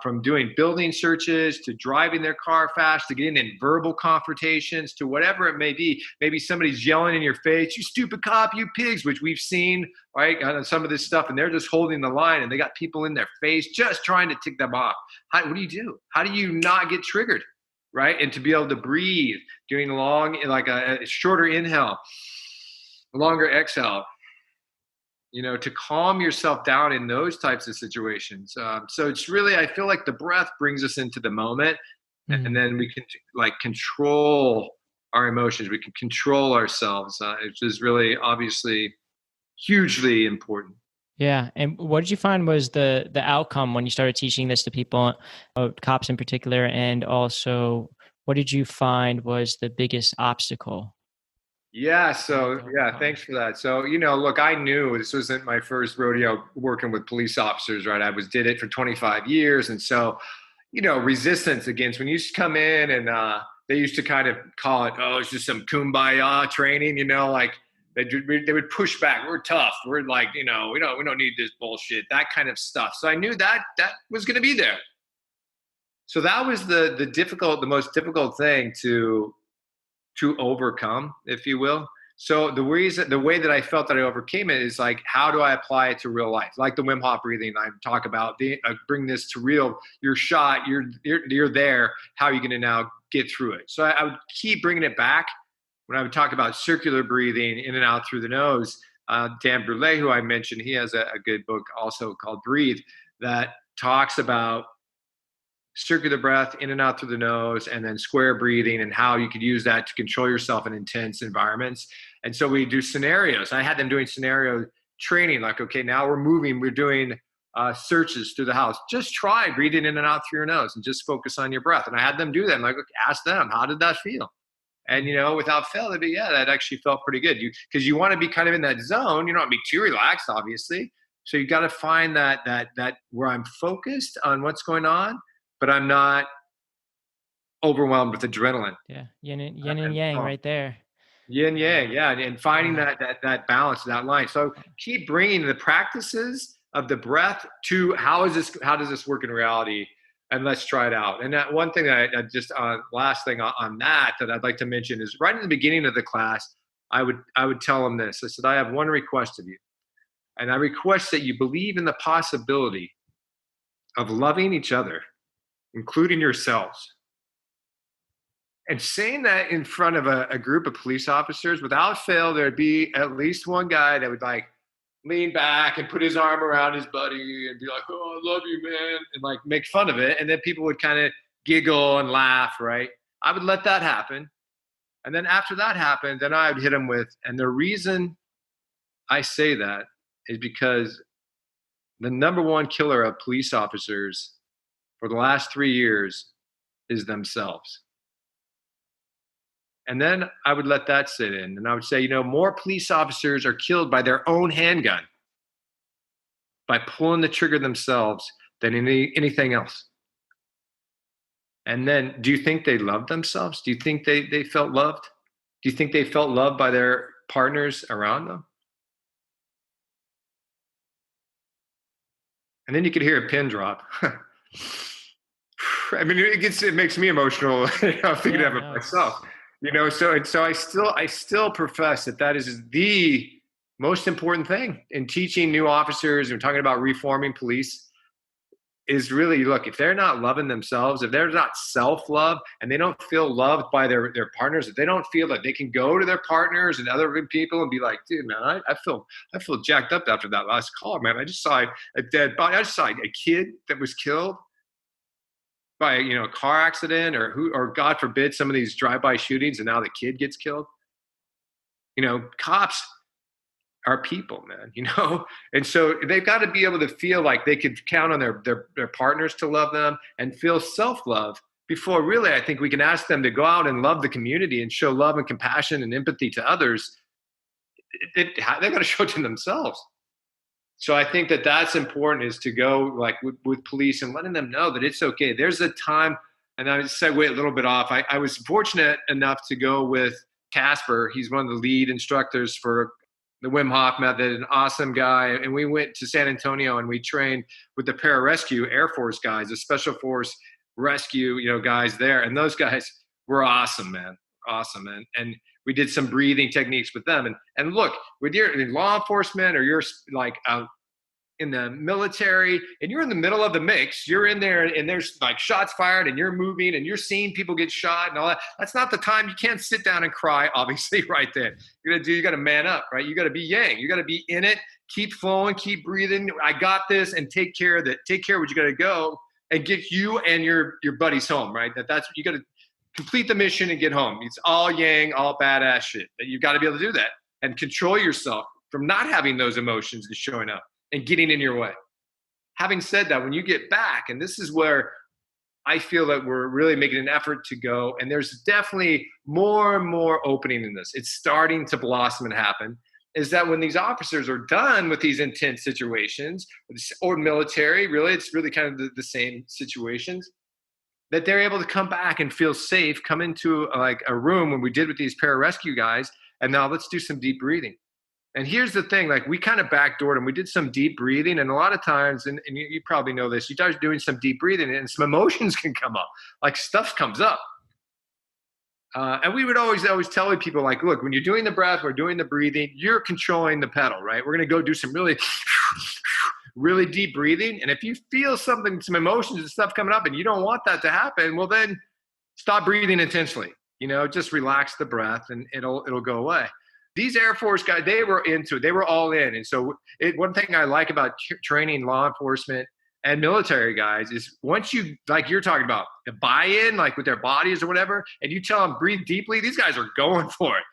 from doing building searches to driving their car fast to getting in verbal confrontations to whatever it may be. Maybe somebody's yelling in your face, you stupid cop, you pigs, which we've seen, right, on some of this stuff, and they're just holding the line and they got people in their face just trying to tick them off. What do you do? How do you not get triggered, right? And to be able to breathe, doing long, like a shorter inhale, a longer exhale, to calm yourself down in those types of situations. So it's really, I feel like the breath brings us into the moment. and then we can like control our emotions. We can control ourselves, which is really obviously hugely important. Yeah. And what did you find was the outcome when you started teaching this to people, cops in particular, and also what did you find was the biggest obstacle? Yeah. So yeah, thanks for that. So, look, I knew this wasn't my first rodeo working with police officers, right? Did it for 25 years. And so, resistance against when you used to come in and they used to kind of call it, oh, it's just some kumbaya training, like they would push back. We're tough. We're like, we don't need this bullshit, that kind of stuff. So I knew that was going to be there. So that was the most difficult thing to overcome, if you will. So the way that I felt that I overcame it is like, how do I apply it to real life? Like the Wim Hof breathing I talk about, bring this to real. You're shot. You're there. How are you going to now get through it? So I would keep bringing it back when I would talk about circular breathing in and out through the nose. Dan Brule, who I mentioned, he has a good book also called Breathe that talks about circular breath in and out through the nose, and then square breathing, and how you could use that to control yourself in intense environments. And so we do scenarios. I had them doing scenario training, like, okay, now we're moving, we're doing searches through the house. Just try breathing in and out through your nose and just focus on your breath. And I had them do that. I'm like, ask them, how did that feel? And, without fail, they'd be, yeah, that actually felt pretty good. Because you want to be kind of in that zone. You don't want to be too relaxed, obviously. So you got to find that where I'm focused on what's going on, but I'm not overwhelmed with adrenaline. Yeah, yin and yang right there. Yin yang, yeah, and finding that balance, that line. So keep bringing the practices of the breath to how does this work in reality, and let's try it out. And that one thing that I just last thing on that I'd like to mention is right in the beginning of the class, I would tell them this. I said, I have one request of you, and I request that you believe in the possibility of loving each other, including yourselves. And saying that in front of a group of police officers, without fail, there'd be at least one guy that would like lean back and put his arm around his buddy and be like, oh, I love you, man, and like make fun of it. And then people would kind of giggle and laugh, right? I would let that happen. And then after that happened, then I would hit them with, and the reason I say that is because the number one killer of police officers for the last 3 years is themselves. And then I would let that sit in. And I would say, more police officers are killed by their own handgun, by pulling the trigger themselves, than anything else. And then, do you think they loved themselves? Do you think they felt loved? Do you think they felt loved by their partners around them? And then you could hear a pin drop. I mean, it makes me emotional thinking of it myself. So I still profess that is the most important thing in teaching new officers and talking about reforming police is really, look, if they're not loving themselves, if they're not self-love and they don't feel loved by their partners, if they don't feel that they can go to their partners and other people and be like, dude, man, I feel jacked up after that last call, man. I just saw a dead body. I just saw a kid that was killed by a car accident, or God forbid some of these drive-by shootings, and now the kid gets killed. Cops are people, man. And so they've got to be able to feel like they could count on their partners to love them and feel self-love before really I think we can ask them to go out and love the community and show love and compassion and empathy to others. They've got to show it to themselves. So I think that's important, is to go like with police and letting them know that it's okay. There's a time, and I segue a little bit off. I was fortunate enough to go with Casper. He's one of the lead instructors for the Wim Hof method, an awesome guy. And we went to San Antonio and we trained with the pararescue Air Force guys, the Special Force rescue, guys there. And those guys were awesome, man. Awesome. And we did some breathing techniques with them. And look, with your law enforcement, or you're like in the military and you're in the middle of the mix, you're in there and there's like shots fired and you're moving and you're seeing people get shot and all that. That's not the time. You can't sit down and cry, obviously, right there. You got to man up, right? You got to be yang. You got to be in it, keep flowing, keep breathing. I got this, and take care of what you got to go. and get you and your buddies home, right? That's you got to complete the mission and get home. It's all yang, all badass shit. That you got to be able to do that and control yourself from not having those emotions and showing up and getting in your way. Having said that, when you get back, and this is where I feel that we're really making an effort to go, and there's definitely more and more opening in this. It's starting to blossom and happen, is that when these officers are done with these intense situations, or military, really, it's really kind of the same situations, that they're able to come back and feel safe, come into like a room when we did with these pararescue guys, and now let's do some deep breathing. And here's the thing, like we kind of backdoored them. We did some deep breathing, and a lot of times, and you probably know this, you start doing some deep breathing and some emotions can come up, like stuff comes up. And we would always tell people, like, look, when you're doing the breath, we're doing the breathing, you're controlling the pedal, right? We're going to go do some really, really deep breathing. And if you feel something, some emotions and stuff coming up and you don't want that to happen, well, then stop breathing intentionally, just relax the breath and it'll go away. These Air Force guys, they were into it. They were all in. And so one thing I like about training law enforcement and military guys is once you, like you're talking about, the buy-in, like with their bodies or whatever, and you tell them breathe deeply, these guys are going for it.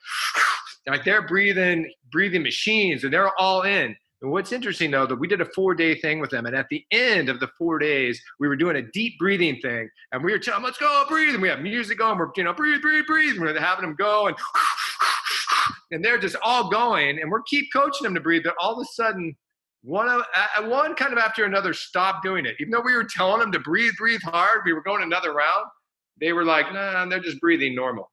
Like they're breathing machines and they're all in. And what's interesting though, that we did a 4-day thing with them. And at the end of the 4 days, we were doing a deep breathing thing. And we were telling them, let's go breathe. And we have music going. We're, breathe, breathe, breathe. And we're having them go and they're just all going. And we're keep coaching them to breathe. But all of a sudden, one kind of after another stopped doing it. Even though we were telling them to breathe hard, we were going another round. They were like, nah, they're just breathing normal.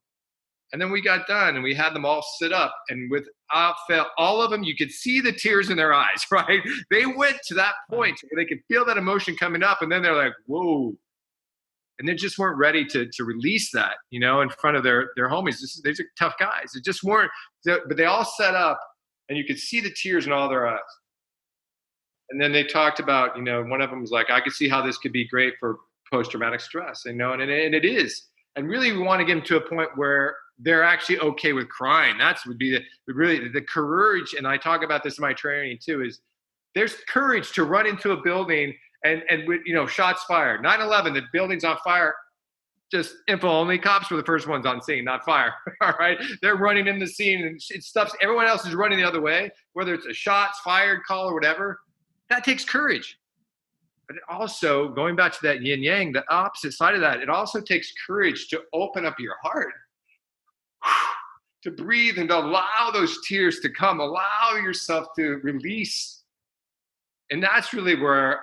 And then we got done and we had them all sit up, and without fail, all of them, you could see the tears in their eyes, right? They went to that point where they could feel that emotion coming up, and then they're like, whoa. And they just weren't ready to release that, in front of their homies. These are tough guys. They just weren't, but they all set up and you could see the tears in all their eyes. And then they talked about, one of them was like, I could see how this could be great for post-traumatic stress, and it is. And really, we want to get them to a point where they're actually okay with crying. That's would be the courage. And I talk about this in my training too, is there's courage to run into a building and with, shots fired. 9/11, the building's on fire. Just info only. Cops were the first ones on scene, not fire. All right. They're running in the scene and stuff. Everyone else is running the other way, whether it's a shots fired call or whatever. That takes courage. But it also, going back to that yin yang, the opposite side of that, it also takes courage to open up your heart, to breathe and to allow those tears to come, allow yourself to release. And that's really where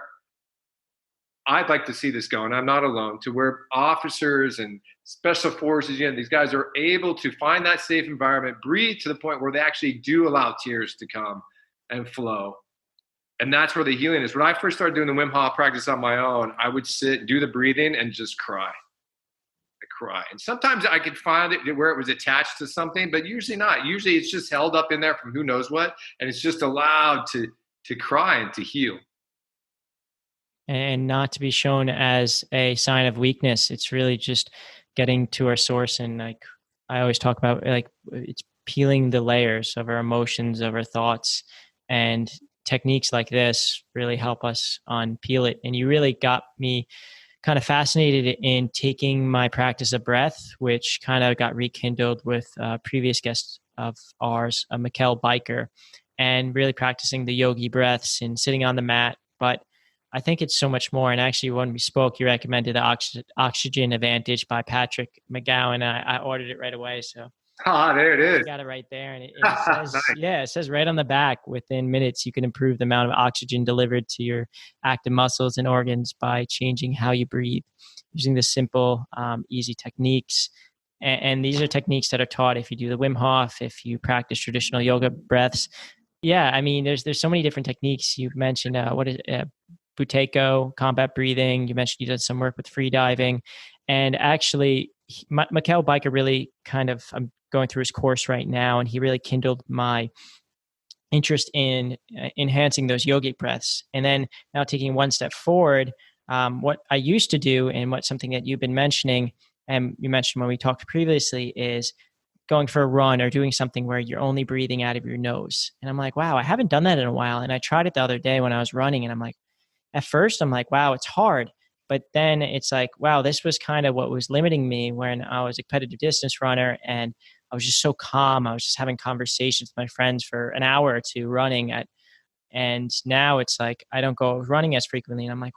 I'd like to see this go, and I'm not alone, to where officers and special forces, these guys are able to find that safe environment, breathe to the point where they actually do allow tears to come and flow. And that's where the healing is. When I first started doing the Wim Hof practice on my own, I would sit, do the breathing, and just cry. I cry. And sometimes I could find it where it was attached to something, but usually not. Usually it's just held up in there from who knows what, and it's just allowed to cry and to heal. And not to be shown as a sign of weakness. It's really just getting to our source. And like I always talk about, like it's peeling the layers of our emotions, of our thoughts, and techniques like this really help us unpeel it. And you really got me kind of fascinated in taking my practice of breath, which kind of got rekindled with a previous guest of ours, Mikhail Biker, and really practicing the yogi breaths and sitting on the mat. But I think it's so much more. And actually, when we spoke, you recommended the Oxygen Advantage by Patrick McGowan. I ordered it right away. So there it is. I got it right there. And it says, nice. Yeah, it says right on the back, within minutes, you can improve the amount of oxygen delivered to your active muscles and organs by changing how you breathe, using the simple, easy techniques. And these are techniques that are taught if you do the Wim Hof, if you practice traditional yoga breaths. Yeah, I mean, there's so many different techniques. You've mentioned, Buteyko, combat breathing. You mentioned you did some work with free diving. And actually, Mikhail Biker really I'm going through his course right now, and he really kindled my interest in enhancing those yogic breaths. And then now taking one step forward, what I used to do, and what something that you've been mentioning, and you mentioned when we talked previously, is going for a run or doing something where you're only breathing out of your nose. And I'm like, wow, I haven't done that in a while. And I tried it the other day when I was running, and I'm like, at first I'm like, wow, it's hard. But then it's like, wow, this was kind of what was limiting me when I was a competitive distance runner, and I was just so calm. I was just having conversations with my friends for an hour or two running at, and now it's like I don't go running as frequently, and I'm like,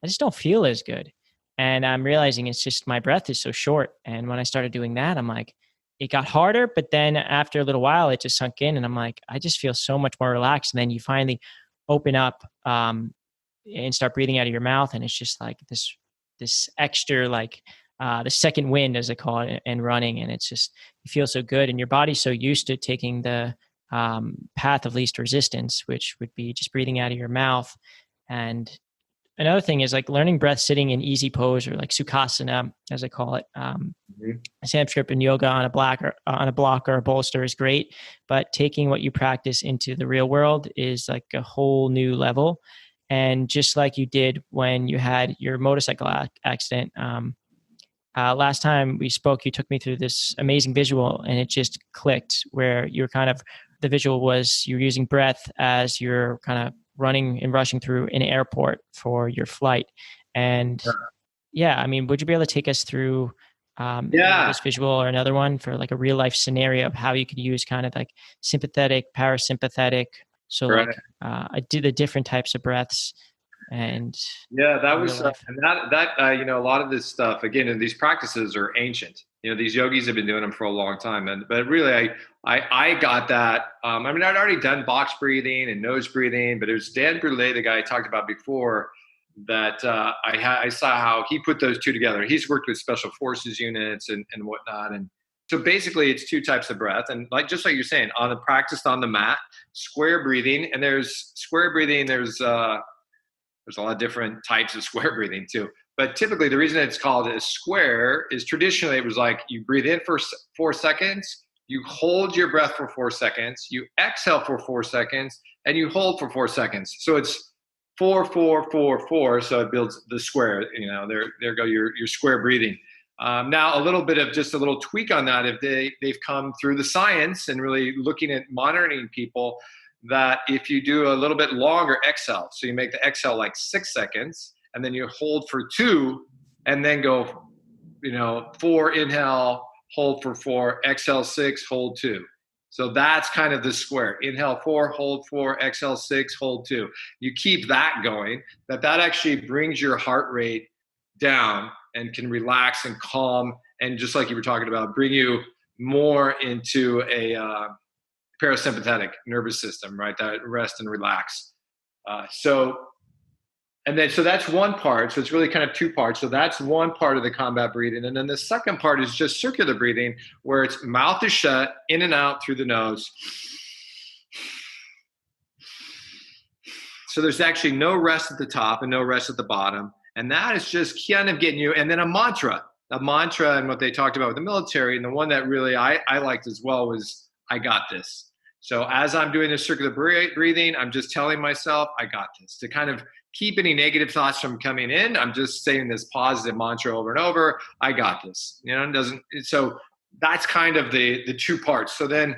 I just don't feel as good. And I'm realizing it's just my breath is so short. And when I started doing that, I'm like, it got harder, but then after a little while, it just sunk in, and I'm like, I just feel so much more relaxed. And then you finally open up and start breathing out of your mouth, and it's just like this extra, like the second wind, as I call it, and running, and it's just, you feel so good, and your body's so used to taking the path of least resistance, which would be just breathing out of your mouth. And another thing is like learning breath sitting in easy pose, or like sukhasana, as I call it. Sanskrit and yoga on a block or a bolster is great, but taking what you practice into the real world is like a whole new level. And just like you did when you had your motorcycle accident, last time we spoke, you took me through this amazing visual, and it just clicked, where you're kind of, the visual was you're using breath as you're kind of running and rushing through an airport for your flight. And yeah, I mean, would you be able to take us through this visual or another one for like a real life scenario of how you could use kind of like sympathetic, parasympathetic? So Right. like I do the different types of breaths. And Yeah, that was, and that you know, a lot of this stuff, again, and these practices are ancient. You know, these yogis have been doing them for a long time, but really, I got that. I mean, I'd already done box breathing and nose breathing, but it was Dan Brulé, the guy I talked about before, that I saw how he put those two together. He's worked with special forces units and whatnot, and so basically, it's two types of breath, and like just like you're saying, practiced on the mat, square breathing, and there's square breathing. There's a lot of different types of square breathing too. But typically the reason it's called a square is traditionally it was like you breathe in for 4 seconds, you hold your breath for 4 seconds, you exhale for 4 seconds, and you hold for 4 seconds. So it's 4, 4, 4, 4. So it builds the square. You know, there go your square breathing. Now a little bit of just a little tweak on that. If they've come through the science and really looking at monitoring people, that if you do a little bit longer exhale, so you make the exhale like 6 seconds, and then you hold for 2, and then go, 4, inhale, hold for 4, exhale 6, hold 2. So that's kind of the square. Inhale 4, hold 4, exhale 6, hold 2. You keep that going, that actually brings your heart rate down and can relax and calm, and just like you were talking about, bring you more into a parasympathetic nervous system, right? That rest and relax. So that's one part. So it's really kind of two parts. So that's one part of the combat breathing. And then the second part is just circular breathing, where it's mouth is shut, in and out through the nose. So there's actually no rest at the top and no rest at the bottom. And that is just kind of getting you. And then a mantra, and what they talked about with the military. And the one that really I liked as well was, I got this. So as I'm doing this circular breathing, I'm just telling myself, I got this. To kind of keep any negative thoughts from coming in, I'm just saying this positive mantra over and over, I got this. So that's kind of the two parts. So then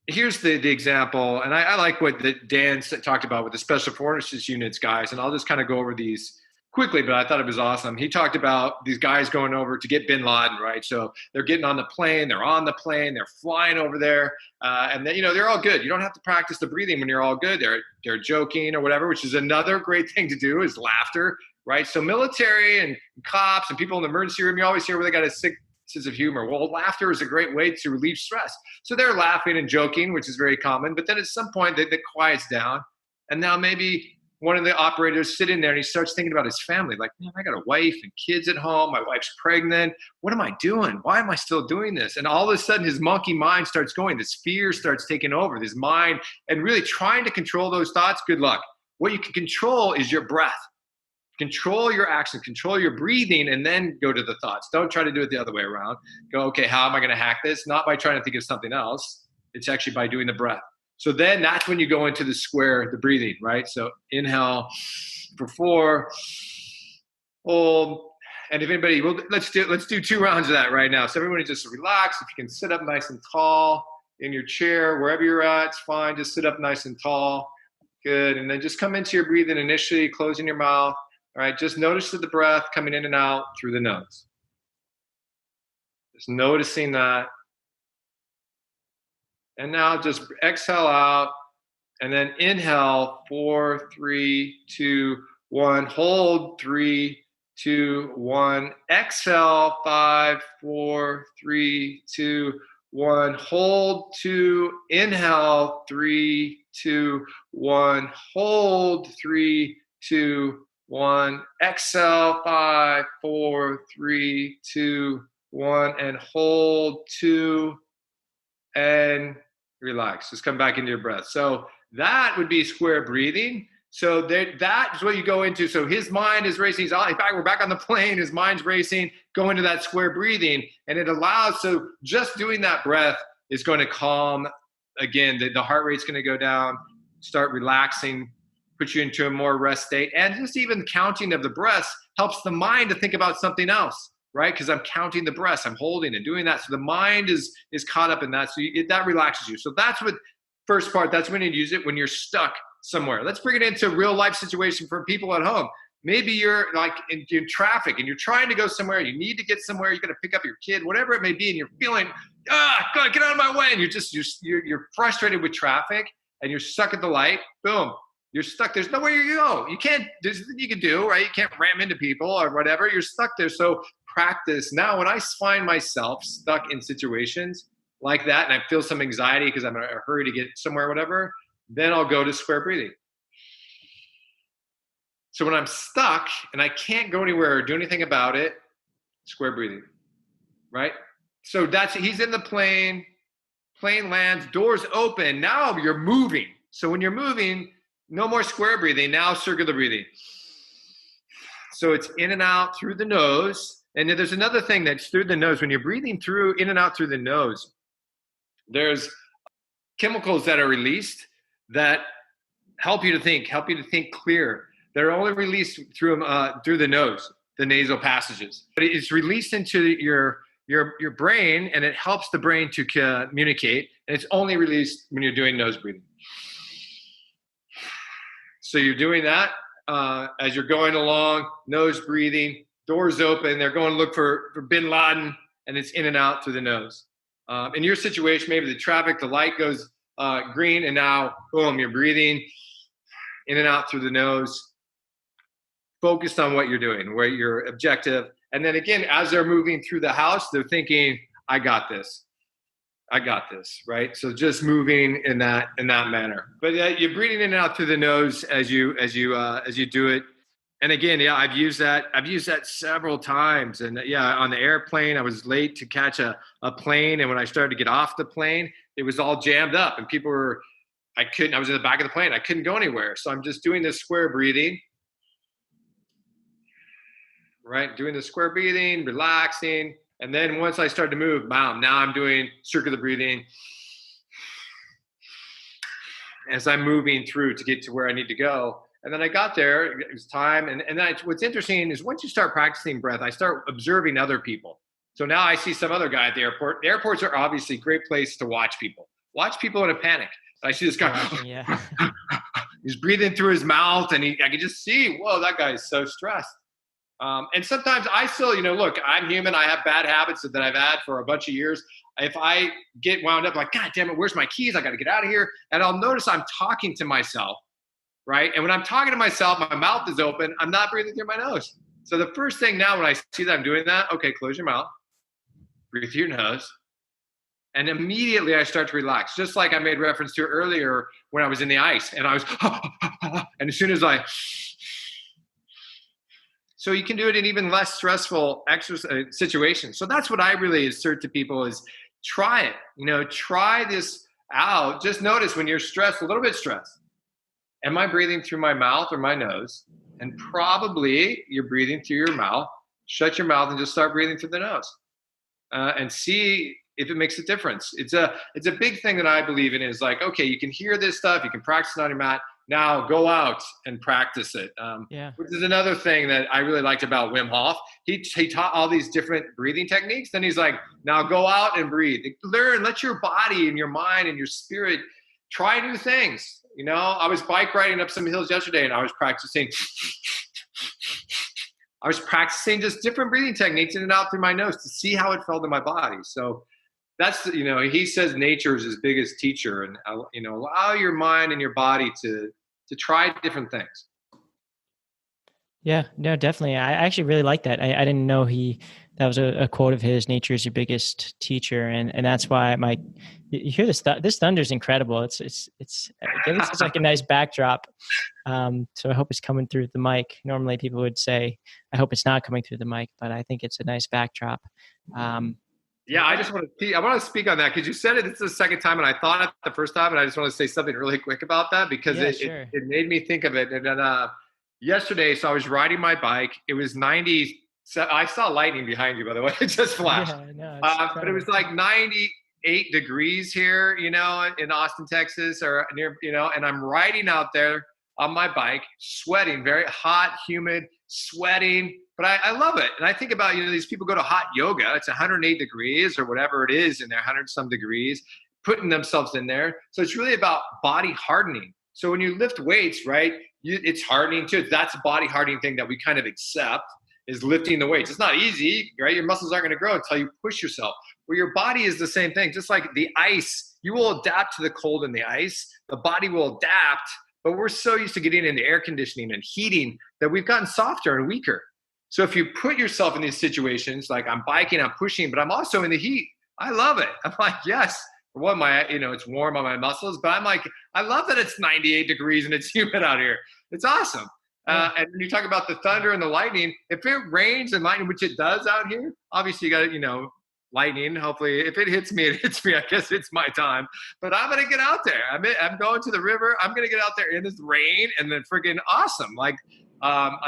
here's the example, and I like what Dan talked about with the special forces units guys, and I'll just kind of go over these quickly, but I thought it was awesome. He talked about these guys going over to get bin Laden, right? So they're getting on the plane, they're flying over there, and then, they're all good. You don't have to practice the breathing when you're all good. They're joking or whatever, which is another great thing to do, is laughter, right? So military and cops and people in the emergency room, you always hear where they got a sick sense of humor. Well, laughter is a great way to relieve stress. So they're laughing and joking, which is very common, but then at some point that quiets down, and now maybe one of the operators sitting there and he starts thinking about his family. Like, man, I got a wife and kids at home. My wife's pregnant. What am I doing? Why am I still doing this? And all of a sudden his monkey mind starts going. This fear starts taking over this mind, and really trying to control those thoughts. Good luck. What you can control is your breath. Control your action, control your breathing, and then go to the thoughts. Don't try to do it the other way around. Go, okay, how am I going to hack this? Not by trying to think of something else. It's actually by doing the breath. So then that's when you go into the square, the breathing, right? So inhale for 4, hold. And if anybody, let's do 2 rounds of that right now. So everybody just relax. If you can sit up nice and tall in your chair, wherever you're at, it's fine. Just sit up nice and tall. Good. And then just come into your breathing initially, closing your mouth. All right, just notice the breath coming in and out through the nose. Just noticing that. And now just exhale out, and then inhale, 4, 3, 2, 1. Hold, 3, 2, 1. Exhale, 5, 4, 3, 2, 1. Hold, 2. Inhale, 3, 2, 1. Hold, 3, 2, 1. Exhale, 5, 4, 3, 2, 1. And hold, 2. And relax. Just come back into your breath. So that would be square breathing. So that's what you go into. So his mind is racing. In fact, we're back on the plane. His mind's racing. Go into that square breathing. And it allows, so just doing that breath is going to calm, again, the heart rate's going to go down, start relaxing, put you into a more rest state. And just even counting of the breaths helps the mind to think about something else, right? Because I'm counting the breaths, I'm holding and doing that. So the mind is caught up in that. So that relaxes you. So that's what first part, that's when you use it when you're stuck somewhere. Let's bring it into real life situation for people at home. Maybe you're like in traffic and you're trying to go somewhere. You need to get somewhere. You're going to pick up your kid, whatever it may be. And you're feeling, God, get out of my way. And you're frustrated with traffic and you're stuck at the light. Boom. You're stuck. There's nowhere you go. You can't, there's nothing you can do, right? You can't ram into people or whatever. You're stuck there. So practice. Now, when I find myself stuck in situations like that and I feel some anxiety because I'm in a hurry to get somewhere or whatever, then I'll go to square breathing. So when I'm stuck and I can't go anywhere or do anything about it, square breathing, right? So he's in the plane lands, doors open. Now you're moving. So when you're moving, no more square breathing, now circular breathing. So it's in and out through the nose. And then there's another thing that's through the nose. When you're breathing through, in and out through the nose, there's chemicals that are released that help you to think clear. They're only released through the nose, the nasal passages. But it's released into your brain, and it helps the brain to communicate. And it's only released when you're doing nose breathing. So you're doing that as you're going along, nose breathing, doors open. They're going to look for Bin Laden, and it's in and out through the nose. In your situation, maybe the traffic, the light goes green, and now, boom, you're breathing in and out through the nose, focused on what you're doing, where your objective. And then again, as they're moving through the house, they're thinking, I got this, right? So just moving in that manner. But you're breathing in and out through the nose as you do it. And again, I've used that several times. And on the airplane, I was late to catch a plane. And when I started to get off the plane, it was all jammed up and I was in the back of the plane. I couldn't go anywhere. So I'm just doing this square breathing, right? Doing the square breathing, relaxing. And then once I started to move, now I'm doing circular breathing as I'm moving through to get to where I need to go. And then I got there, it was time. And then what's interesting is once you start practicing breath, I start observing other people. So now I see some other guy at the airport. The airports are obviously a great place to watch people. Watch people in a panic. I see this guy, he's breathing through his mouth, and I can just see, whoa, that guy is so stressed. And sometimes I still, look, I'm human. I have bad habits that I've had for a bunch of years. If I get wound up like, God damn it, where's my keys? I got to get out of here. And I'll notice I'm talking to myself, right? And when I'm talking to myself, my mouth is open. I'm not breathing through my nose. So the first thing now when I see that I'm doing that, okay, close your mouth, breathe through your nose. And immediately I start to relax, just like I made reference to earlier when I was in the ice and I was, and as soon as so you can do it in even less stressful exercise situations. So that's what I really assert to people is try it, try this out. Just notice when you're stressed, a little bit stressed. Am I breathing through my mouth or my nose? And probably you're breathing through your mouth. Shut your mouth and just start breathing through the nose and see if it makes a difference. It's a big thing that I believe in is like, okay, you can hear this stuff, you can practice it on your mat. Now go out and practice it. Which is another thing that I really liked about Wim Hof. He taught all these different breathing techniques. Then he's like, now go out and breathe. Learn, let your body and your mind and your spirit try new things. I was bike riding up some hills yesterday and I was practicing I was practicing just different breathing techniques in and out through my nose to see how it felt in my body. So that's, he says nature is his biggest teacher, and, allow your mind and your body to try different things. Yeah, no, definitely. I actually really like that. I didn't know that was a quote of his, nature is your biggest teacher. And that's why you hear this thunder is incredible. It gives us like a nice backdrop. So I hope it's coming through the mic. Normally people would say, I hope it's not coming through the mic, but I think it's a nice backdrop. Yeah, I want to speak on that because you said it's the second time, and I thought it the first time, and I just want to say something really quick about that because it made me think of it. And then yesterday, so I was riding my bike. It was 90. I saw lightning behind you, by the way. It just flashed. Yeah, no, but it was like 98 degrees here, in Austin, Texas, or near, and I'm riding out there on my bike, sweating, very hot, humid, sweating. But I love it. And I think about, these people go to hot yoga. It's 108 degrees or whatever it is in there, 100 some degrees, putting themselves in there. So it's really about body hardening. So when you lift weights, right, it's hardening too. That's a body hardening thing that we kind of accept, is lifting the weights. It's not easy, right? Your muscles aren't going to grow until you push yourself. Well, your body is the same thing. Just like the ice, you will adapt to the cold in the ice. The body will adapt, but we're so used to getting into air conditioning and heating that we've gotten softer and weaker. So if you put yourself in these situations, like I'm biking, I'm pushing, but I'm also in the heat. I love it. I'm like, yes. For one, it's warm on my muscles, but I'm like, I love that it's 98 degrees and it's humid out here. It's awesome. And when you talk about the thunder and the lightning, if it rains and lightning, which it does out here, obviously you got to, lightning. Hopefully, if it hits me, it hits me. I guess it's my time. But I'm gonna get out there. I'm going to the river. I'm gonna get out there in this rain and then freaking awesome. Like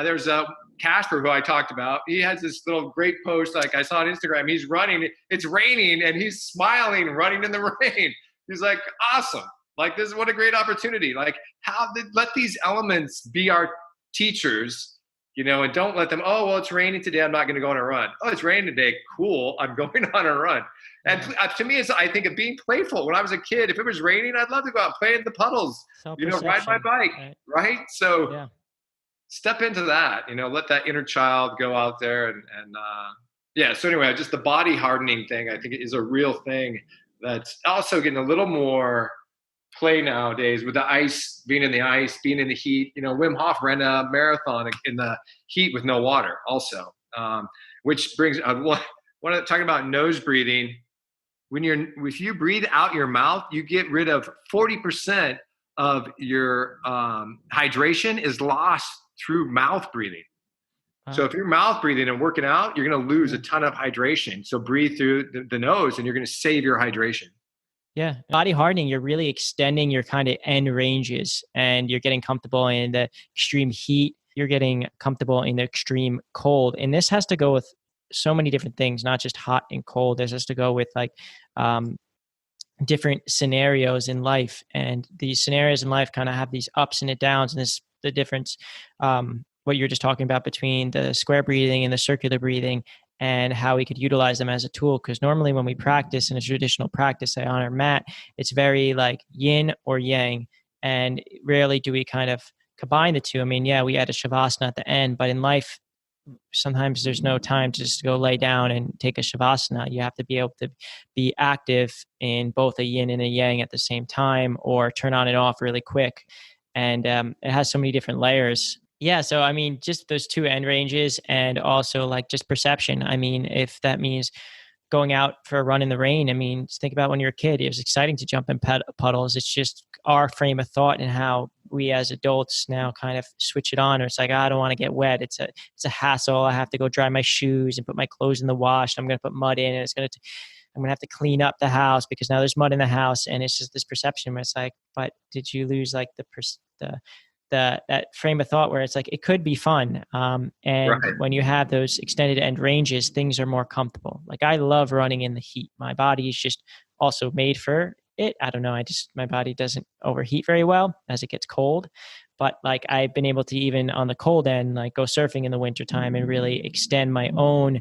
there's a Casper who I talked about. He has this little great post. Like I saw on Instagram. He's running. It's raining and he's smiling, running in the rain. He's like, awesome. Like this is what a great opportunity. Like let these elements be our teachers. And don't let them, oh, well, it's raining today, I'm not going to go on a run. Oh, it's raining today. Cool. I'm going on a run. And to me, I think of being playful. When I was a kid, if it was raining, I'd love to go out and play in the puddles, ride my bike, right? So step into that, let that inner child go out there. So anyway, just the body hardening thing, I think is a real thing that's also getting a little more play nowadays with the ice, being in the heat. Wim Hof ran a marathon in the heat with no water also, which brings talking about nose breathing. If you breathe out your mouth, you get rid of 40% of your hydration is lost through mouth breathing. Wow. So if you're mouth breathing and working out, you're going to lose a ton of hydration. So breathe through the nose and you're going to save your hydration. Yeah. Body hardening, you're really extending your kind of end ranges and you're getting comfortable in the extreme heat. You're getting comfortable in the extreme cold. And this has to go with so many different things, not just hot and cold. This has to go with like different scenarios in life. And these scenarios in life kind of have these ups and downs. And this the difference, what you're just talking about between the square breathing and the circular breathing, and how we could utilize them as a tool. Because normally when we practice in a traditional practice, say on our mat, it's very like yin or yang. And rarely do we kind of combine the two. I mean, yeah, we add a shavasana at the end, but in life, sometimes there's no time to just go lay down and take a shavasana. You have to be able to be active in both a yin and a yang at the same time, or turn on and off really quick. And it has so many different layers. Yeah. So, I mean, just those two end ranges, and also like just perception. I mean, if that means going out for a run in the rain, I mean, just think about when you're a kid, it was exciting to jump in puddles. It's just our frame of thought and how we as adults now kind of switch it on. Or it's like, I don't want to get wet. It's a hassle. I have to go dry my shoes and put my clothes in the wash. I'm going to put mud in, and I'm going to have to clean up the house because now there's mud in the house. And it's just this perception where it's like, but did you lose like that frame of thought where it's like, it could be fun. And right. When you have those extended end ranges, things are more comfortable. Like I love running in the heat. My body is just also made for it. I don't know. My body doesn't overheat very well as it gets cold, but like I've been able to, even on the cold end, like go surfing in the wintertime and really extend my own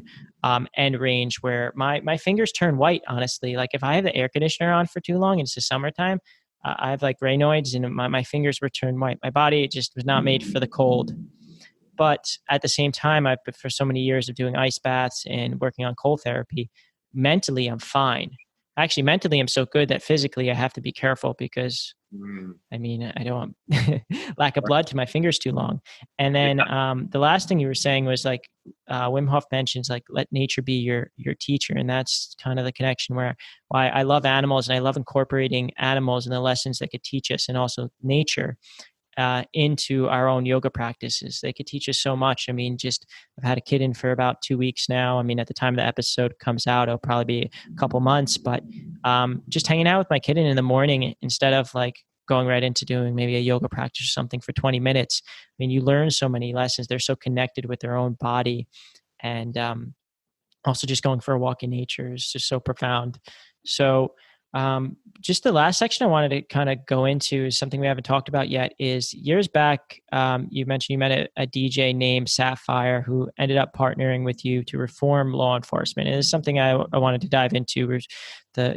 end range where my fingers turn white, honestly. Like if I have the air conditioner on for too long and it's the summertime, I have like Raynaud's and my fingers were turned white. My body just was not made for the cold. But at the same time, for so many years of doing ice baths and working on cold therapy, mentally I'm fine. Actually, mentally I'm so good that physically I have to be careful because I mean, I don't want lack of blood to my fingers too long. And then the last thing you were saying was like Wim Hof mentions like let nature be your teacher, and that's kind of the connection why I love animals and I love incorporating animals and the lessons that could teach us, and also nature into our own yoga practices. They could teach us so much. I mean, I've had a kid in for about 2 weeks now. I mean, at the time the episode comes out, it'll probably be a couple months, but just hanging out with my kid in the morning instead of like going right into doing maybe a yoga practice or something for 20 minutes. I mean, you learn so many lessons. They're so connected with their own body. And also just going for a walk in nature is just so profound. So just the last section I wanted to kind of go into is something we haven't talked about yet. Is years back, you mentioned you met a DJ named Sapphire who ended up partnering with you to reform law enforcement. And it's something I wanted to dive into,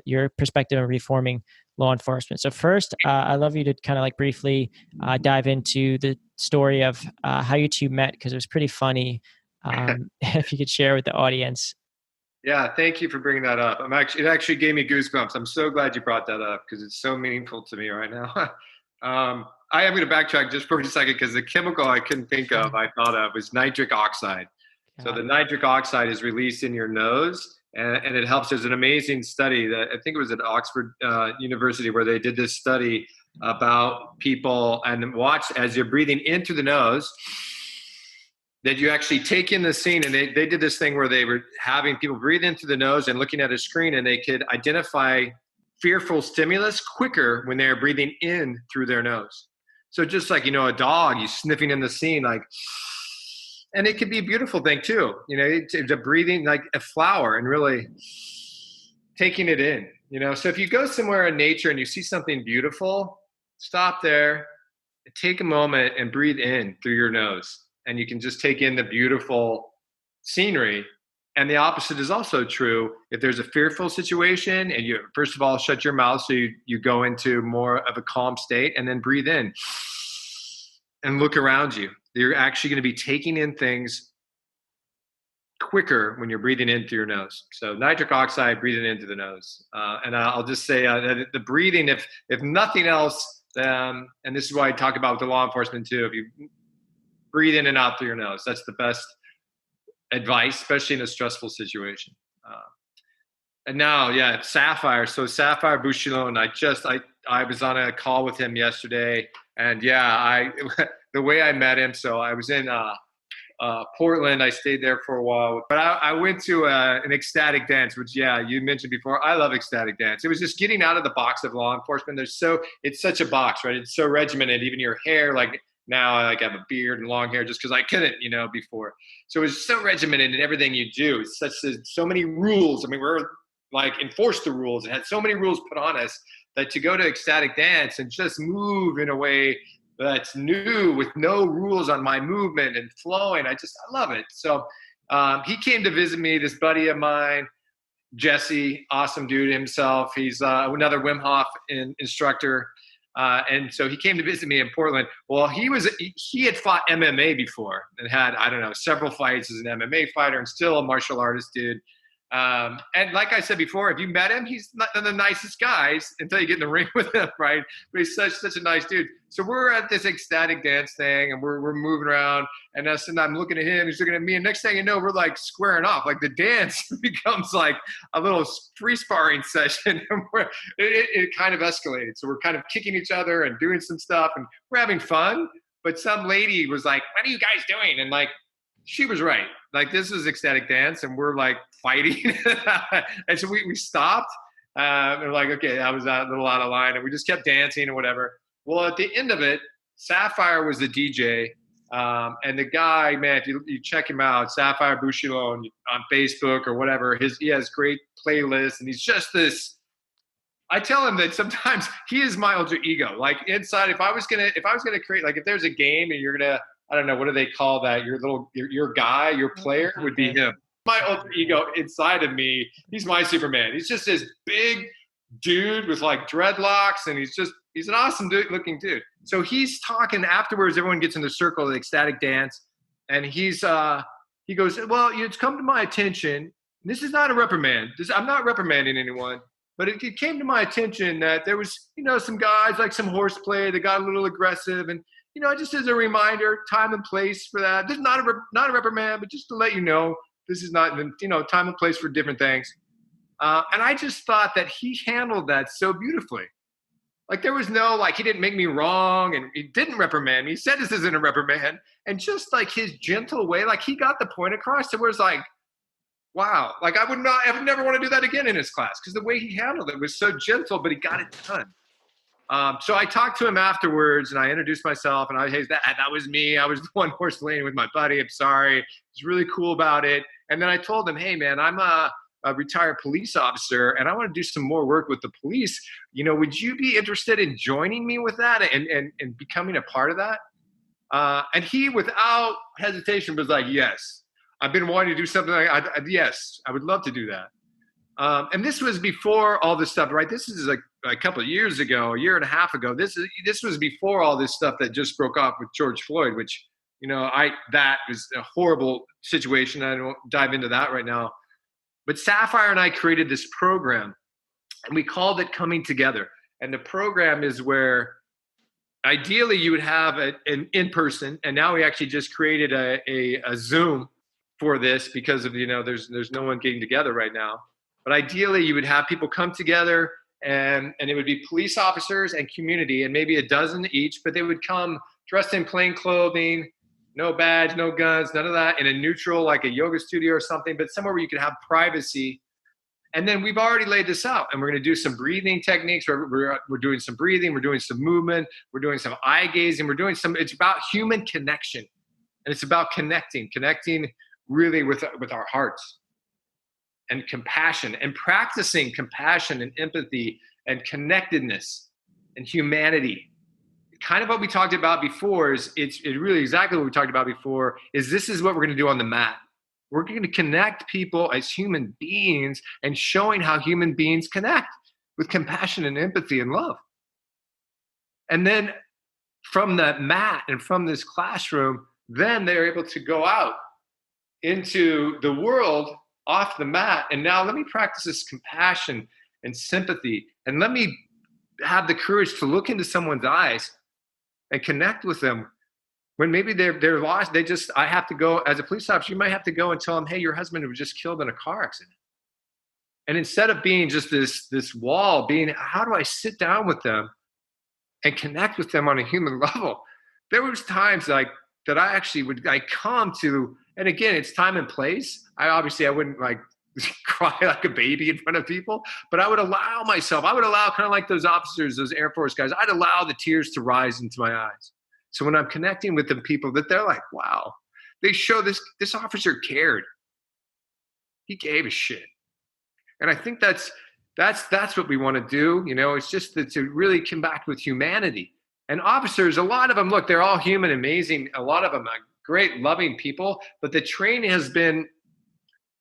your perspective on reforming law enforcement. So first, I'd love you to kind of like briefly dive into the story of how you two met, because it was pretty funny. If you could share with the audience. Yeah, thank you for bringing that up. It actually gave me goosebumps. I'm so glad you brought that up because it's so meaningful to me right now. I am going to backtrack just for a second because the chemical I couldn't think of, I thought of, was nitric oxide. So the nitric oxide is released in your nose, and it helps. There's an amazing study that I think it was at Oxford University where they did this study about people, and watch as you're breathing in through the nose, that you actually take in the scene. And they did this thing where they were having people breathe in through the nose and looking at a screen, and they could identify fearful stimulus quicker when they're breathing in through their nose. So just like, a dog, you sniffing in the scene, like, and it could be a beautiful thing too, the breathing like a flower and really taking it in, So if you go somewhere in nature and you see something beautiful, stop there, take a moment and breathe in through your nose. And you can just take in the beautiful scenery. And the opposite is also true. If there's a fearful situation, and you, first of all, shut your mouth so you go into more of a calm state, and then breathe in and look around you. You're actually going to be taking in things quicker when you're breathing in through your nose. So nitric oxide, breathing into the nose. And I'll just say that the breathing, if nothing else, and this is why I talk about with the law enforcement too, if you breathe in and out through your nose, that's the best advice, especially in a stressful situation. And now, Sapphire. So Sapphire Bouchillon, I was on a call with him yesterday, and the way I met him, so I was in Portland. I stayed there for a while, but I went to an ecstatic dance, which, you mentioned before. I love ecstatic dance. It was just getting out of the box of law enforcement. It's such a box, right? It's so regimented, even your hair, like now I have a beard and long hair just because I couldn't, before. So it's so regimented in everything you do. It's so many rules. I mean, we're like enforce the rules. It had so many rules put on us that to go to ecstatic dance and just move in a way that's new with no rules on my movement and flowing, I love it. So he came to visit me, this buddy of mine, Jesse, awesome dude himself. He's another Wim Hof instructor. And so he came to visit me in Portland. Well, he had fought MMA before and had, several fights as an MMA fighter and still a martial artist dude. And like I said before, if you met him, he's not one of the nicest guys until you get in the ring with him, right? But he's such a nice dude. So we're at this ecstatic dance thing, and we're moving around, and I'm looking at him, he's looking at me, and next thing you know, we're like squaring off. Like the dance becomes like a little free sparring session, and it kind of escalated. So we're kind of kicking each other and doing some stuff, and we're having fun. But some lady was like, "What are you guys doing?" And like, she was right. Like, this is ecstatic dance, and we're like fighting. And so we stopped. And we're like, okay, that was a little out of line. And we just kept dancing and whatever. Well, at the end of it, Sapphire was the DJ. And the guy, man, if you check him out, Sapphire Bouchillon on Facebook or whatever, he has great playlists. And he's just this. I tell him that sometimes he is my alter ego. Like inside, if I was gonna create, like if there's a game and you're gonna, I don't know, what do they call that? Your guy, your player would be him. My alter ego inside of me, he's my Superman. He's just this big dude with like dreadlocks, and he's an awesome looking dude. So he's talking afterwards. Everyone gets in the circle of the ecstatic dance, And he goes, well, it's come to my attention. This is not a reprimand. I'm not reprimanding anyone, but it came to my attention that there was, some guys like some horseplay that got a little aggressive, and just as a reminder, time and place for that. This is not a reprimand, but just to let you know, this is not, time and place for different things. And I just thought that he handled that so beautifully. Like there was no, like he didn't make me wrong and he didn't reprimand me. He said this isn't a reprimand. And just like his gentle way, like he got the point across. It was like, wow, like I would never want to do that again in his class because the way he handled it was so gentle, but he got it done. So I talked to him afterwards and I introduced myself and hey, that was me. I was the one horse lane with my buddy. I'm sorry. He's really cool about it. And then I told him, hey man, I'm a retired police officer and I want to do some more work with the police. Would you be interested in joining me with that and becoming a part of that? And he, without hesitation, was like, yes, I've been wanting to do something like yes, I would love to do that. And this was before all this stuff, right? This is like a couple of years ago, a year and a half ago. This was before all this stuff that just broke off with George Floyd, which, that was a horrible situation. I don't dive into that right now. But Sapphire and I created this program, and we called it Coming Together. And the program is where ideally you would have an in-person, and now we actually just created a Zoom for this because of, there's no one getting together right now. But ideally you would have people come together and it would be police officers and community and maybe a dozen each, but they would come dressed in plain clothing, no badge, no guns, none of that, in a neutral, like a yoga studio or something, but somewhere where you could have privacy. And then we've already laid this out, and we're going to do some breathing techniques. We're doing some breathing. We're doing some movement. We're doing some eye gazing. It's about human connection. And it's about connecting really with our hearts and compassion and practicing compassion and empathy and connectedness and humanity. Kind of what we talked about before is it's really exactly what we talked about before is this is what we're going to do on the mat. We're going to connect people as human beings and showing how human beings connect with compassion and empathy and love. And then from that mat and from this classroom, then they're able to go out into the world off the mat. And now let me practice this compassion and sympathy. And let me have the courage to look into someone's eyes and connect with them when maybe they're lost. I have to go as a police officer. You might have to go and tell them, hey, your husband was just killed in a car accident. And instead of being just this wall, how do I sit down with them and connect with them on a human level? There was times like that I actually would come to, and again, it's time and place. I wouldn't like cry like a baby in front of people, but I would allow kind of like those officers, those Air Force guys, I'd allow the tears to rise into my eyes. So when I'm connecting with the people that they're like, wow, they show this officer cared. He gave a shit. And I think that's what we want to do. It's just to really come back with humanity. And officers, a lot of them, look, they're all human, amazing. A lot of them are great, loving people, but the training has been,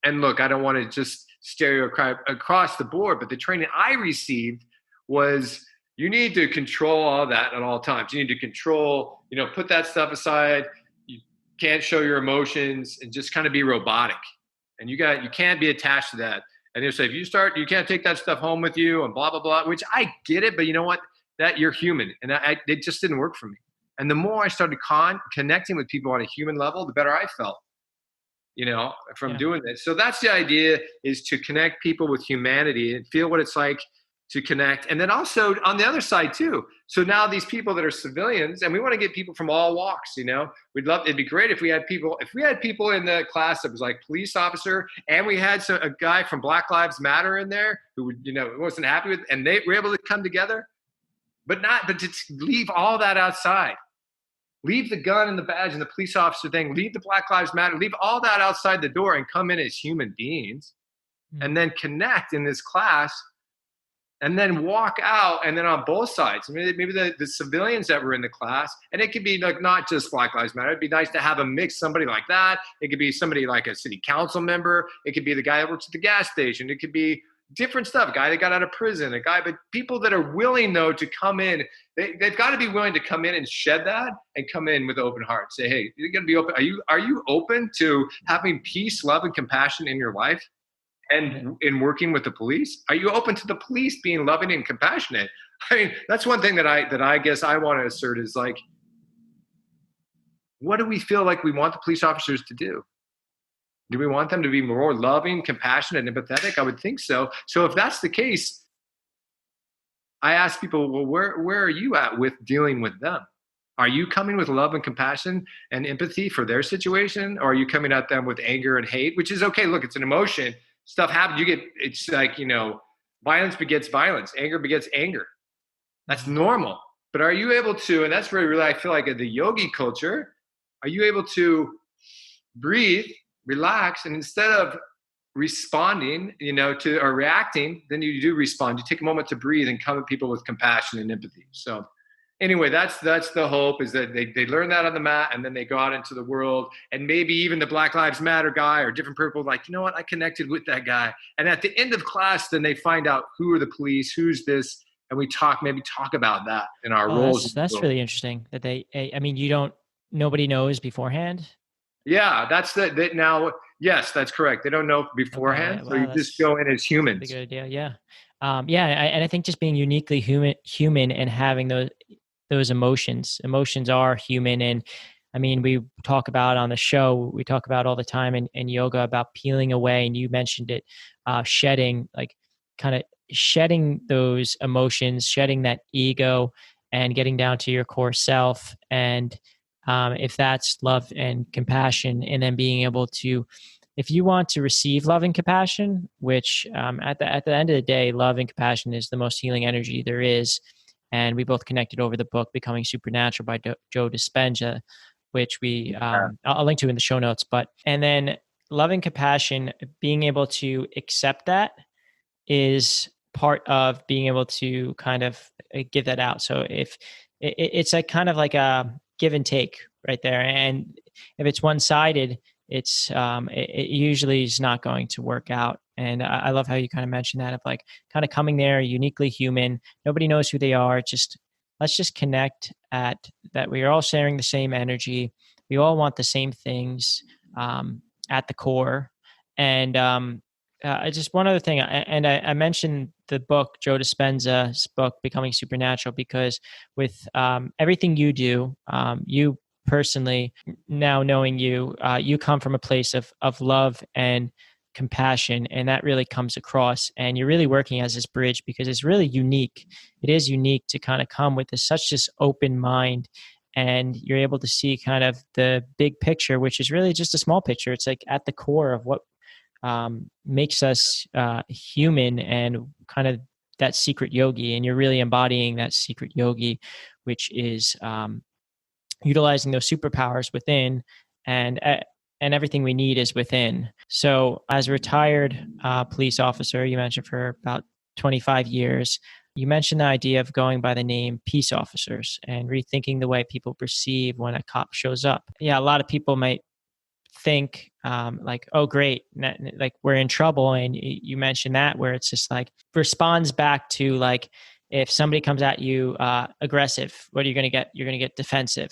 and look, I don't want to just stereotype across the board, but the training I received was you need to control all that at all times. You need to control, put that stuff aside. You can't show your emotions and just kind of be robotic. And you can't be attached to that. And they say, if you can't take that stuff home with you and blah, blah, blah, which I get it, but you know what? That you're human. And it just didn't work for me. And the more I started connecting with people on a human level, the better I felt. From doing this. So that's the idea, is to connect people with humanity and feel what it's like to connect. And then also on the other side too. So now these people that are civilians, and we want to get people from all walks, it'd be great if we had people in the class that was like police officer, and we had a guy from Black Lives Matter in there who wasn't happy with, and they were able to come together, but to leave all that outside. Leave the gun and the badge and the police officer thing. Leave the Black Lives Matter. Leave all that outside the door and come in as human beings, and then connect in this class, and then walk out. And then on both sides, maybe the civilians that were in the class, and it could be like not just Black Lives Matter. It'd be nice to have a mix, somebody like that. It could be somebody like a city council member. It could be the guy that works at the gas station. It could be different stuff. A guy that got out of prison, but people that are willing though to come in, they've got to be willing to come in and shed that and come in with open heart. Say, hey, you're going to be open. Are you open to having peace, love, and compassion in your life? And in working with the police, are you open to the police being loving and compassionate? I mean, that's one thing that I guess I want to assert is like, what do we feel like we want the police officers to do? Do we want them to be more loving, compassionate, and empathetic? I would think so. So if that's the case, I ask people, well, where are you at with dealing with them? Are you coming with love and compassion and empathy for their situation? Or are you coming at them with anger and hate, which is okay. Look, it's an emotion. Stuff happens. It's like, violence begets violence. Anger begets anger. That's normal. But are you able to, and that's where really I feel like in the yogi culture, are you able to breathe, relax, and instead of responding, or reacting, then you do respond. You take a moment to breathe and come at people with compassion and empathy. So anyway, that's the hope, is that they learn that on the mat, and then they go out into the world, and maybe even the Black Lives Matter guy or different people like, you know what, I connected with that guy. And at the end of class, then they find out who are the police, who's this, and we talk about that in our roles. That's really interesting that nobody knows beforehand. Yeah, now. Yes, that's correct. They don't know beforehand, so you just go in as humans. That's a good idea. Yeah, and I think just being uniquely human and having those emotions. Emotions are human, and I mean, we talk about on the show. We talk about all the time in yoga about peeling away, and you mentioned it, shedding, like kind of shedding those emotions, shedding that ego, and getting down to your core self. And if that's love and compassion, and then being able to, if you want to receive love and compassion, which at the end of the day, love and compassion is the most healing energy there is. And we both connected over the book Becoming Supernatural by Joe Dispenza, which I'll link to in the show notes. And then love and compassion, being able to accept that is part of being able to kind of give that out. So if it's like kind of like a give and take right there. And if it's one-sided, it usually is not going to work out. And I love how you kind of mentioned that, of like kind of coming there uniquely human. Nobody knows who they are. Let's just connect at that. We are all sharing the same energy. We all want the same things at the core. And just one other thing, I mentioned the book, Joe Dispenza's book, Becoming Supernatural, because with everything you do, you personally, now knowing you, you come from a place of love and compassion, and that really comes across. And you're really working as this bridge, because it's really unique. It is unique to kind of come with such this open mind, and you're able to see kind of the big picture, which is really just a small picture. It's like at the core of what makes us human, and kind of that secret yogi. And you're really embodying that secret yogi, which is utilizing those superpowers within, and everything we need is within. So as a retired police officer, you mentioned for about 25 years, you mentioned the idea of going by the name peace officers and rethinking the way people perceive when a cop shows up. Yeah, a lot of people might think like, oh, great, like we're in trouble. And you mentioned that, where it's just like responds back to like, if somebody comes at you aggressive, what are you going to get? You're going to get defensive.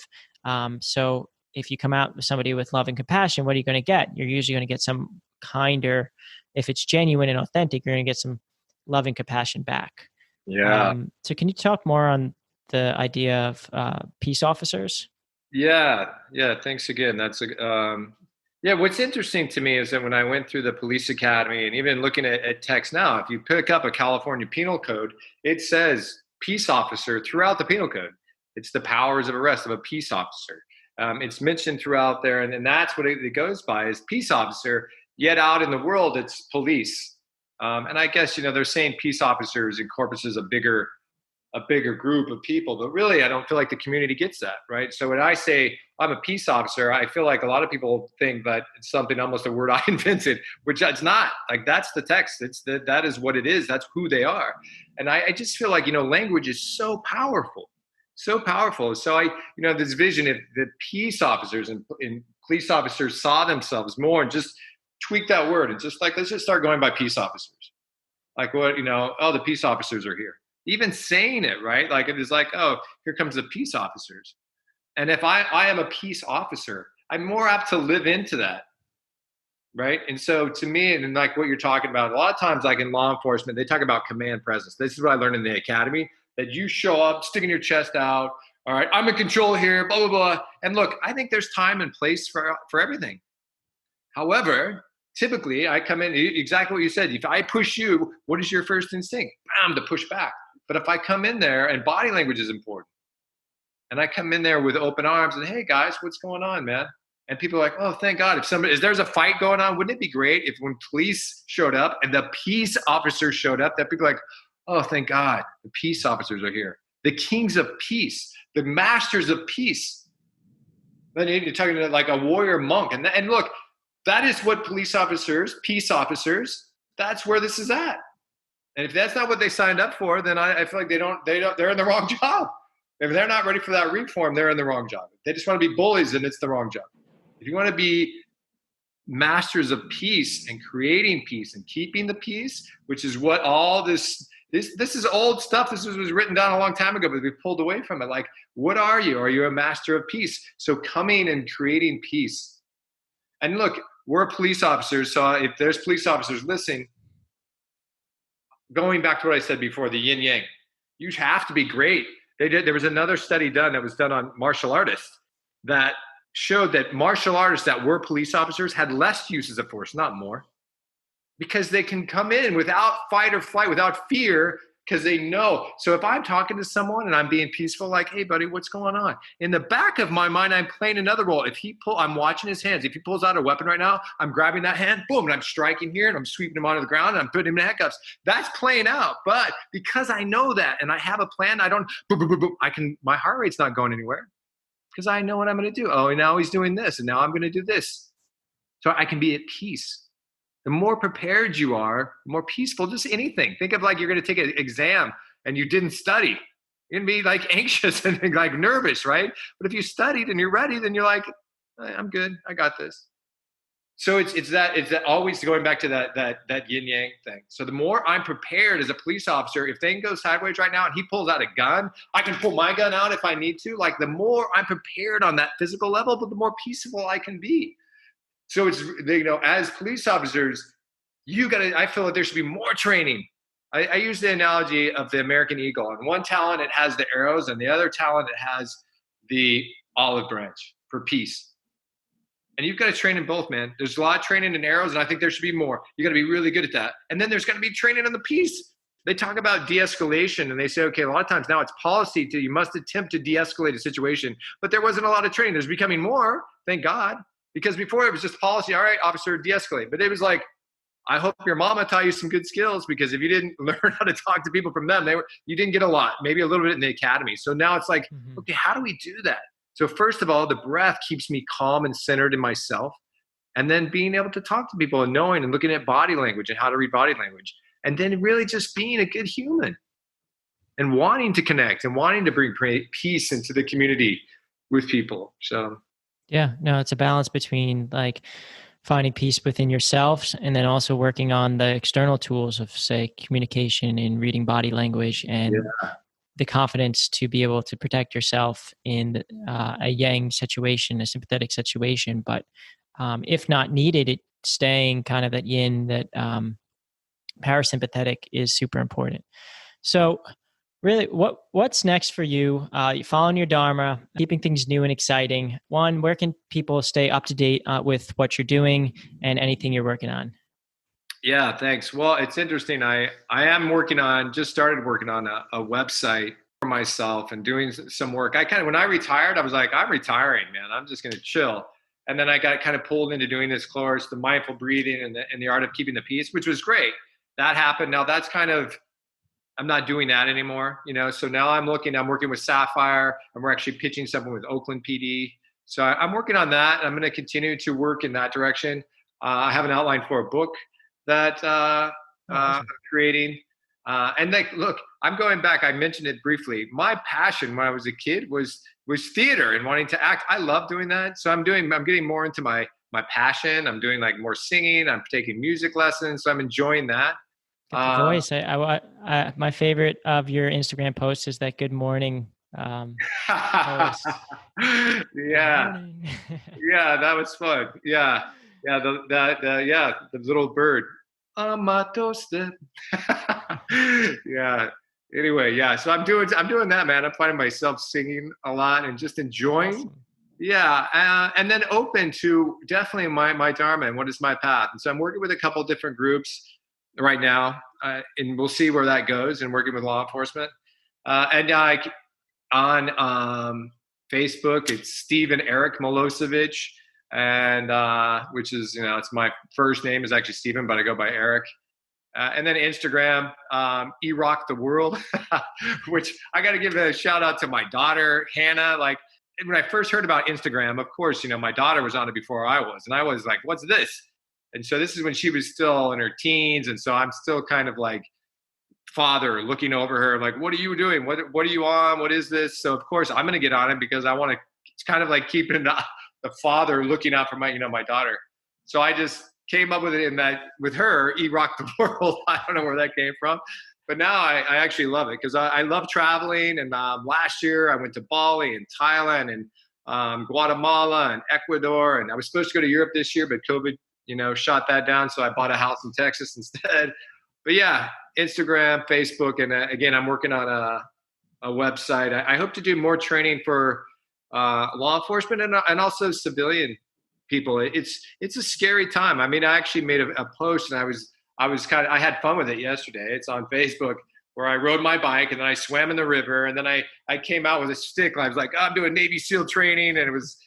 So if you come out with somebody with love and compassion, what are you going to get? You're usually going to get some kinder, if it's genuine and authentic, you're going to get some love and compassion back. Yeah. So can you talk more on the idea of peace officers? Yeah. Thanks again. That's what's interesting to me is that when I went through the Police Academy, and even looking at text now, if you pick up a California Penal Code, it says peace officer throughout the penal code. It's the powers of arrest of a peace officer. It's mentioned throughout there, and that's what it goes by, is peace officer. Yet out in the world, it's police. And I guess, they're saying peace officers encompasses a bigger group of people, but really I don't feel like the community gets that, right? So when I say I'm a peace officer, I feel like a lot of people think that it's something, almost a word I invented, which it's not. Like, that's the text. That is what it is. That's who they are. And I just feel like, language is so powerful. So powerful. So this vision that peace officers and police officers saw themselves more, and just tweak that word, and just like, let's just start going by peace officers. Like what, oh, the peace officers are here. Even saying it, right? Like it is like, oh, here comes the peace officers. And if I am a peace officer, I'm more apt to live into that. Right. And so to me, and like what you're talking about, a lot of times, like in law enforcement, they talk about command presence. This is what I learned in the academy, that you show up, sticking your chest out. All right, I'm in control here, blah, blah, blah. And look, I think there's time and place for everything. However, typically I come in, exactly what you said. If I push you, what is your first instinct? Bam, to push back. But if I come in there, and body language is important, and I come in there with open arms and, hey guys, what's going on, man? And people are like, oh, thank God. If there's a fight going on, wouldn't it be great if when police showed up and the peace officers showed up, that people are like, oh, thank God, the peace officers are here. The kings of peace, the masters of peace. Then you're talking to like a warrior monk. And look, that is what police officers, peace officers, that's where this is at. And if that's not what they signed up for, then I feel like they're in the wrong job. If they're not ready for that reform, they're in the wrong job. If they just want to be bullies, then it's the wrong job. If you want to be masters of peace and creating peace and keeping the peace, which is what all this is old stuff. This was written down a long time ago, but we pulled away from it. Like, what are you? Are you a master of peace? So coming and creating peace. And look, we're police officers. So if there's police officers listening, going back to what I said before, the yin yang, you have to be great. There was another study done that was done on martial artists that showed that martial artists that were police officers had less uses of force, not more, because they can come in without fight or flight, without fear, because they know. So if I'm talking to someone and I'm being peaceful, like, hey, buddy, what's going on? In the back of my mind, I'm playing another role. I'm watching his hands. If he pulls out a weapon right now, I'm grabbing that hand, boom, and I'm striking here, and I'm sweeping him onto the ground, and I'm putting him in handcuffs. That's playing out. But because I know that and I have a plan, I don't, boom, boom, boom, boom, my heart rate's not going anywhere. Because I know what I'm going to do. Oh, now he's doing this, and now I'm going to do this. So I can be at peace. The more prepared you are, the more peaceful, just anything. Think of like you're going to take an exam and you didn't study. You're going to be like anxious and like nervous, right? But if you studied and you're ready, then you're like, I'm good. I got this. So it's that always going back to that yin yang thing. So the more I'm prepared as a police officer, if things go sideways right now and he pulls out a gun, I can pull my gun out if I need to. Like the more I'm prepared on that physical level, but the more peaceful I can be. So it's, as police officers, I feel like there should be more training. I use the analogy of the American eagle. On one talon, it has the arrows, and the other talon, it has the olive branch for peace. And you've got to train in both, man. There's a lot of training in arrows, and I think there should be more. You got to be really good at that. And then there's got to be training on the peace. They talk about de-escalation, and they say, okay, a lot of times now it's policy you must attempt to de-escalate a situation. But there wasn't a lot of training. There's becoming more, thank God. Because before it was just policy, all right, officer, de-escalate. But it was like, I hope your mama taught you some good skills, because if you didn't learn how to talk to people from them, you didn't get a lot, maybe a little bit in the academy. So now it's like, okay, how do we do that? So first of all, the breath keeps me calm and centered in myself. And then being able to talk to people and knowing and looking at body language and how to read body language. And then really just being a good human and wanting to connect and wanting to bring peace into the community with people. So yeah, no, it's a balance between like finding peace within yourself and then also working on the external tools of, say, communication and reading body language and the confidence to be able to protect yourself in a yang situation, a sympathetic situation. But if not needed, staying kind of that yin, that parasympathetic is super important. So really, what's next for you? You following your dharma, keeping things new and exciting. One, where can people stay up to date with what you're doing and anything you're working on? Yeah, thanks. Well, it's interesting. I am just started working on a website for myself and doing some work. When I retired, I was like, I'm retiring, man. I'm just going to chill. And then I got kind of pulled into doing this course, the mindful breathing and the art of keeping the peace, which was great. That happened. Now that's I'm not doing that anymore, So now I'm working with Sapphire, and we're actually pitching something with Oakland PD. So I'm working on that. I'm going to continue to work in that direction. I have an outline for a book that I'm creating. And look, I'm going back. I mentioned it briefly. My passion when I was a kid was theater and wanting to act. I love doing that. So I'm getting more into my passion. I'm doing like more singing. I'm taking music lessons. So I'm enjoying that. Get the voice. My favorite of your Instagram posts is that good morning post. Yeah. Morning. Yeah, that was fun. Yeah. Yeah, the little bird. On my doorstep. Yeah. Anyway, yeah. So I'm doing that, man. I'm finding myself singing a lot and just enjoying. Awesome. Yeah, and then open to definitely my dharma and what is my path. And so I'm working with a couple different groups right now, and we'll see where that goes. And working with law enforcement, and on Facebook, it's Stephen Erik Milosevich, and which is it's my first name is actually Stephen, but I go by Eric. And then Instagram, Rock the World, which I got to give a shout out to my daughter Hannah. Like when I first heard about Instagram, of course, my daughter was on it before I was, and I was like, "What's this?" And so this is when she was still in her teens, and so I'm still kind of like father looking over her, like, "What are you doing? What are you on? What is this?" So of course I'm going to get on it because I want to. It's kind of like keeping the father looking out for my daughter. So I just came up with it with her, Rock the World. I don't know where that came from, but now I actually love it because I love traveling. And last year I went to Bali and Thailand and Guatemala and Ecuador, and I was supposed to go to Europe this year, but COVID, shot that down. So I bought a house in Texas instead. But yeah, Instagram, Facebook, and again, I'm working on a website. I hope to do more training for law enforcement and also civilian people. It's a scary time. I mean, I actually made a post, and I had fun with it yesterday. It's on Facebook where I rode my bike and then I swam in the river, and then I came out with a stick. And I was like, I'm doing Navy SEAL training, and I was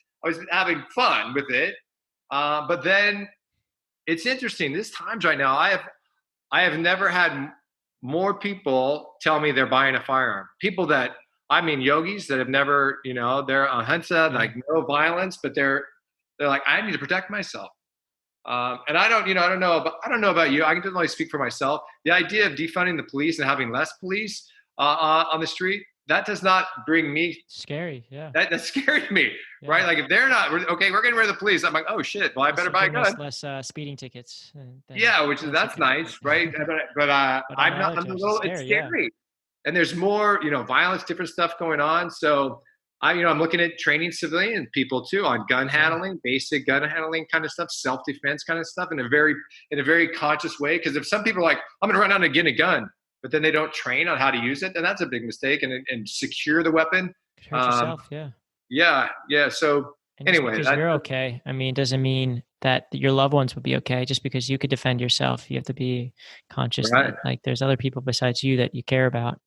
having fun with it. But then it's interesting. This times right now, I have never had more people tell me they're buying a firearm. People that yogis that have never, they're ahimsa, like no violence, but they're like, I need to protect myself. And I don't know about you. I can only speak for myself. The idea of defunding the police and having less police on the street, that does not bring me scary. Yeah. That scared me, right? Like if they're not okay, we're getting rid of the police. I'm like, oh shit. Well, I better buy a gun. Less speeding tickets. That's nice, right? But I'm not. I'm a little. It's scary, and there's more, violence, different stuff going on. So I'm looking at training civilian people too on gun handling, basic gun handling kind of stuff, self-defense kind of stuff in a very conscious way. Because if some people are like, I'm going to run out and get a gun, but then they don't train on how to use it, then that's a big mistake. And secure the weapon. Hurt yourself, yeah. So anyway, because you're okay, I mean, doesn't mean that your loved ones would be okay. Just because you could defend yourself, you have to be conscious that like there's other people besides you that you care about.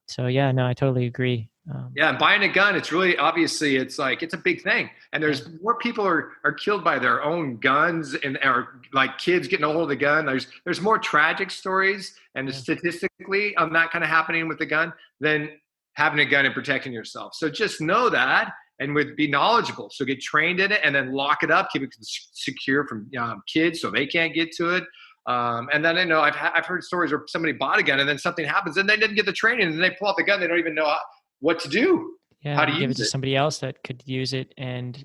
So yeah, no, I totally agree. And buying a gun, it's really obviously it's a big thing, and there's more people are killed by their own guns or like kids getting a hold of the gun. There's more tragic stories and statistically on that kind of happening with the gun than having a gun and protecting yourself. So just know that and be knowledgeable. So get trained in it and then lock it up, keep it secure from kids so they can't get to it. And then I've heard stories where somebody bought a gun and then something happens and they didn't get the training and then they pull out the gun. They don't even know what to do. Yeah, how to give use it to somebody else that could use it and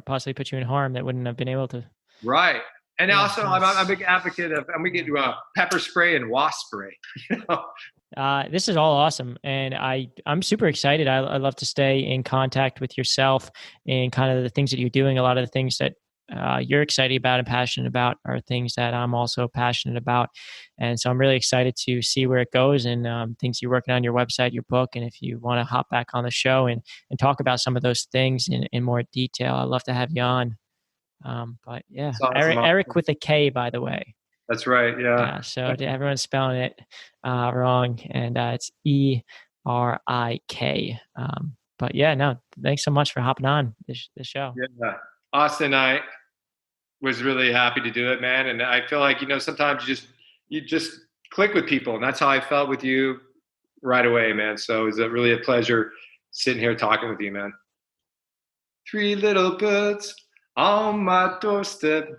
possibly put you in harm that wouldn't have been able to. Right. And also, I'm a big advocate of, and we get pepper spray and wasp spray. This is all awesome, and I'm super excited. I love to stay in contact with yourself and kind of the things that you're doing. A lot of the things that you're excited about and passionate about are things that I'm also passionate about, and so I'm really excited to see where it goes and things you're working on, your website, your book, and if you want to hop back on the show and talk about some of those things in more detail, I'd love to have you on. But yeah, awesome. Erik with a K, by the way. That's right. Yeah. So everyone's spelling it wrong, and it's ERIK. But yeah, no, thanks so much for hopping on this show. Yeah, Austin, I was really happy to do it, man. And I feel like sometimes you just click with people, and that's how I felt with you right away, man. So it was really a pleasure sitting here talking with you, man. 3 little birds on my doorstep.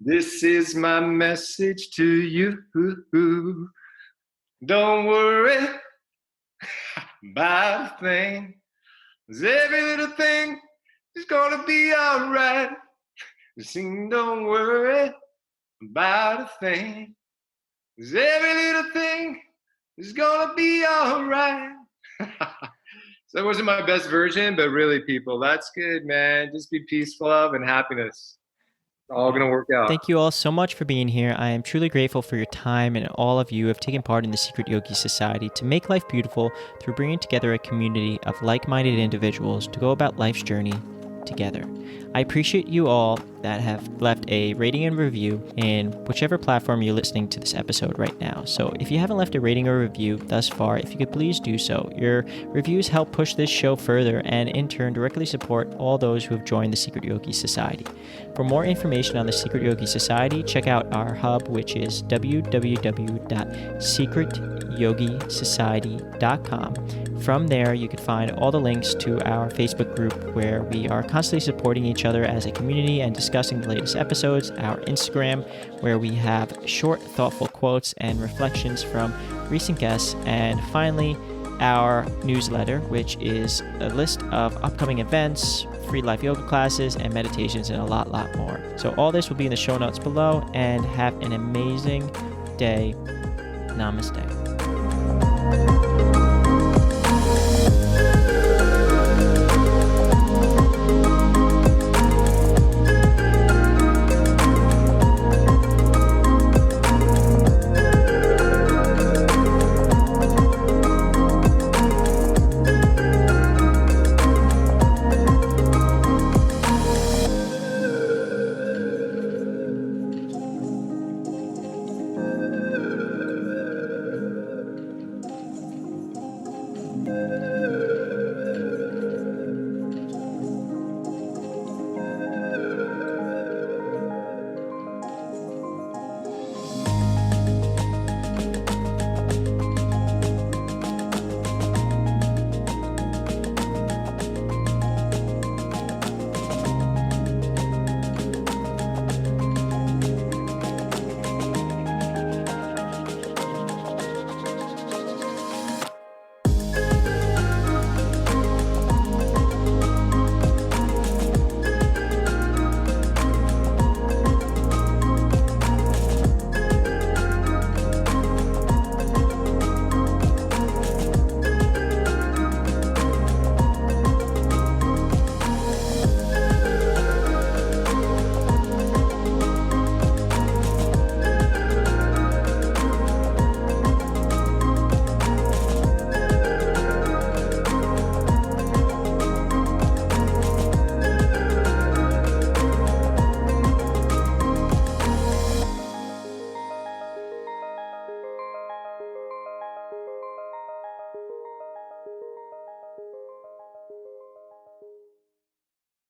This is my message to you. Don't worry about a thing, 'cause every little thing is gonna be alright. Sing, don't worry about a thing. 'Cause every little thing is gonna be all right. So that wasn't my best version, but really, people, that's good, man. Just be peaceful, love, and happiness. It's all gonna work out. Thank you all so much for being here. I am truly grateful for your time, and all of you have taken part in the Secret Yogi Society to make life beautiful through bringing together a community of like-minded individuals to go about life's journey together. I appreciate you all that have left a rating and review in whichever platform you're listening to this episode right now. So if you haven't left a rating or review thus far, if you could please do so. Your reviews help push this show further and in turn directly support all those who have joined the Secret Yogi Society. For more information on the Secret Yogi Society, check out our hub, which is www.secretyogisociety.com. From there, you can find all the links to our Facebook group where we are constantly supporting each other as a community and discussing the latest episodes, our Instagram, where we have short, thoughtful quotes and reflections from recent guests, and finally, our newsletter, which is a list of upcoming events, free live yoga classes, and meditations, and a lot more. So all this will be in the show notes below, and have an amazing day. Namaste.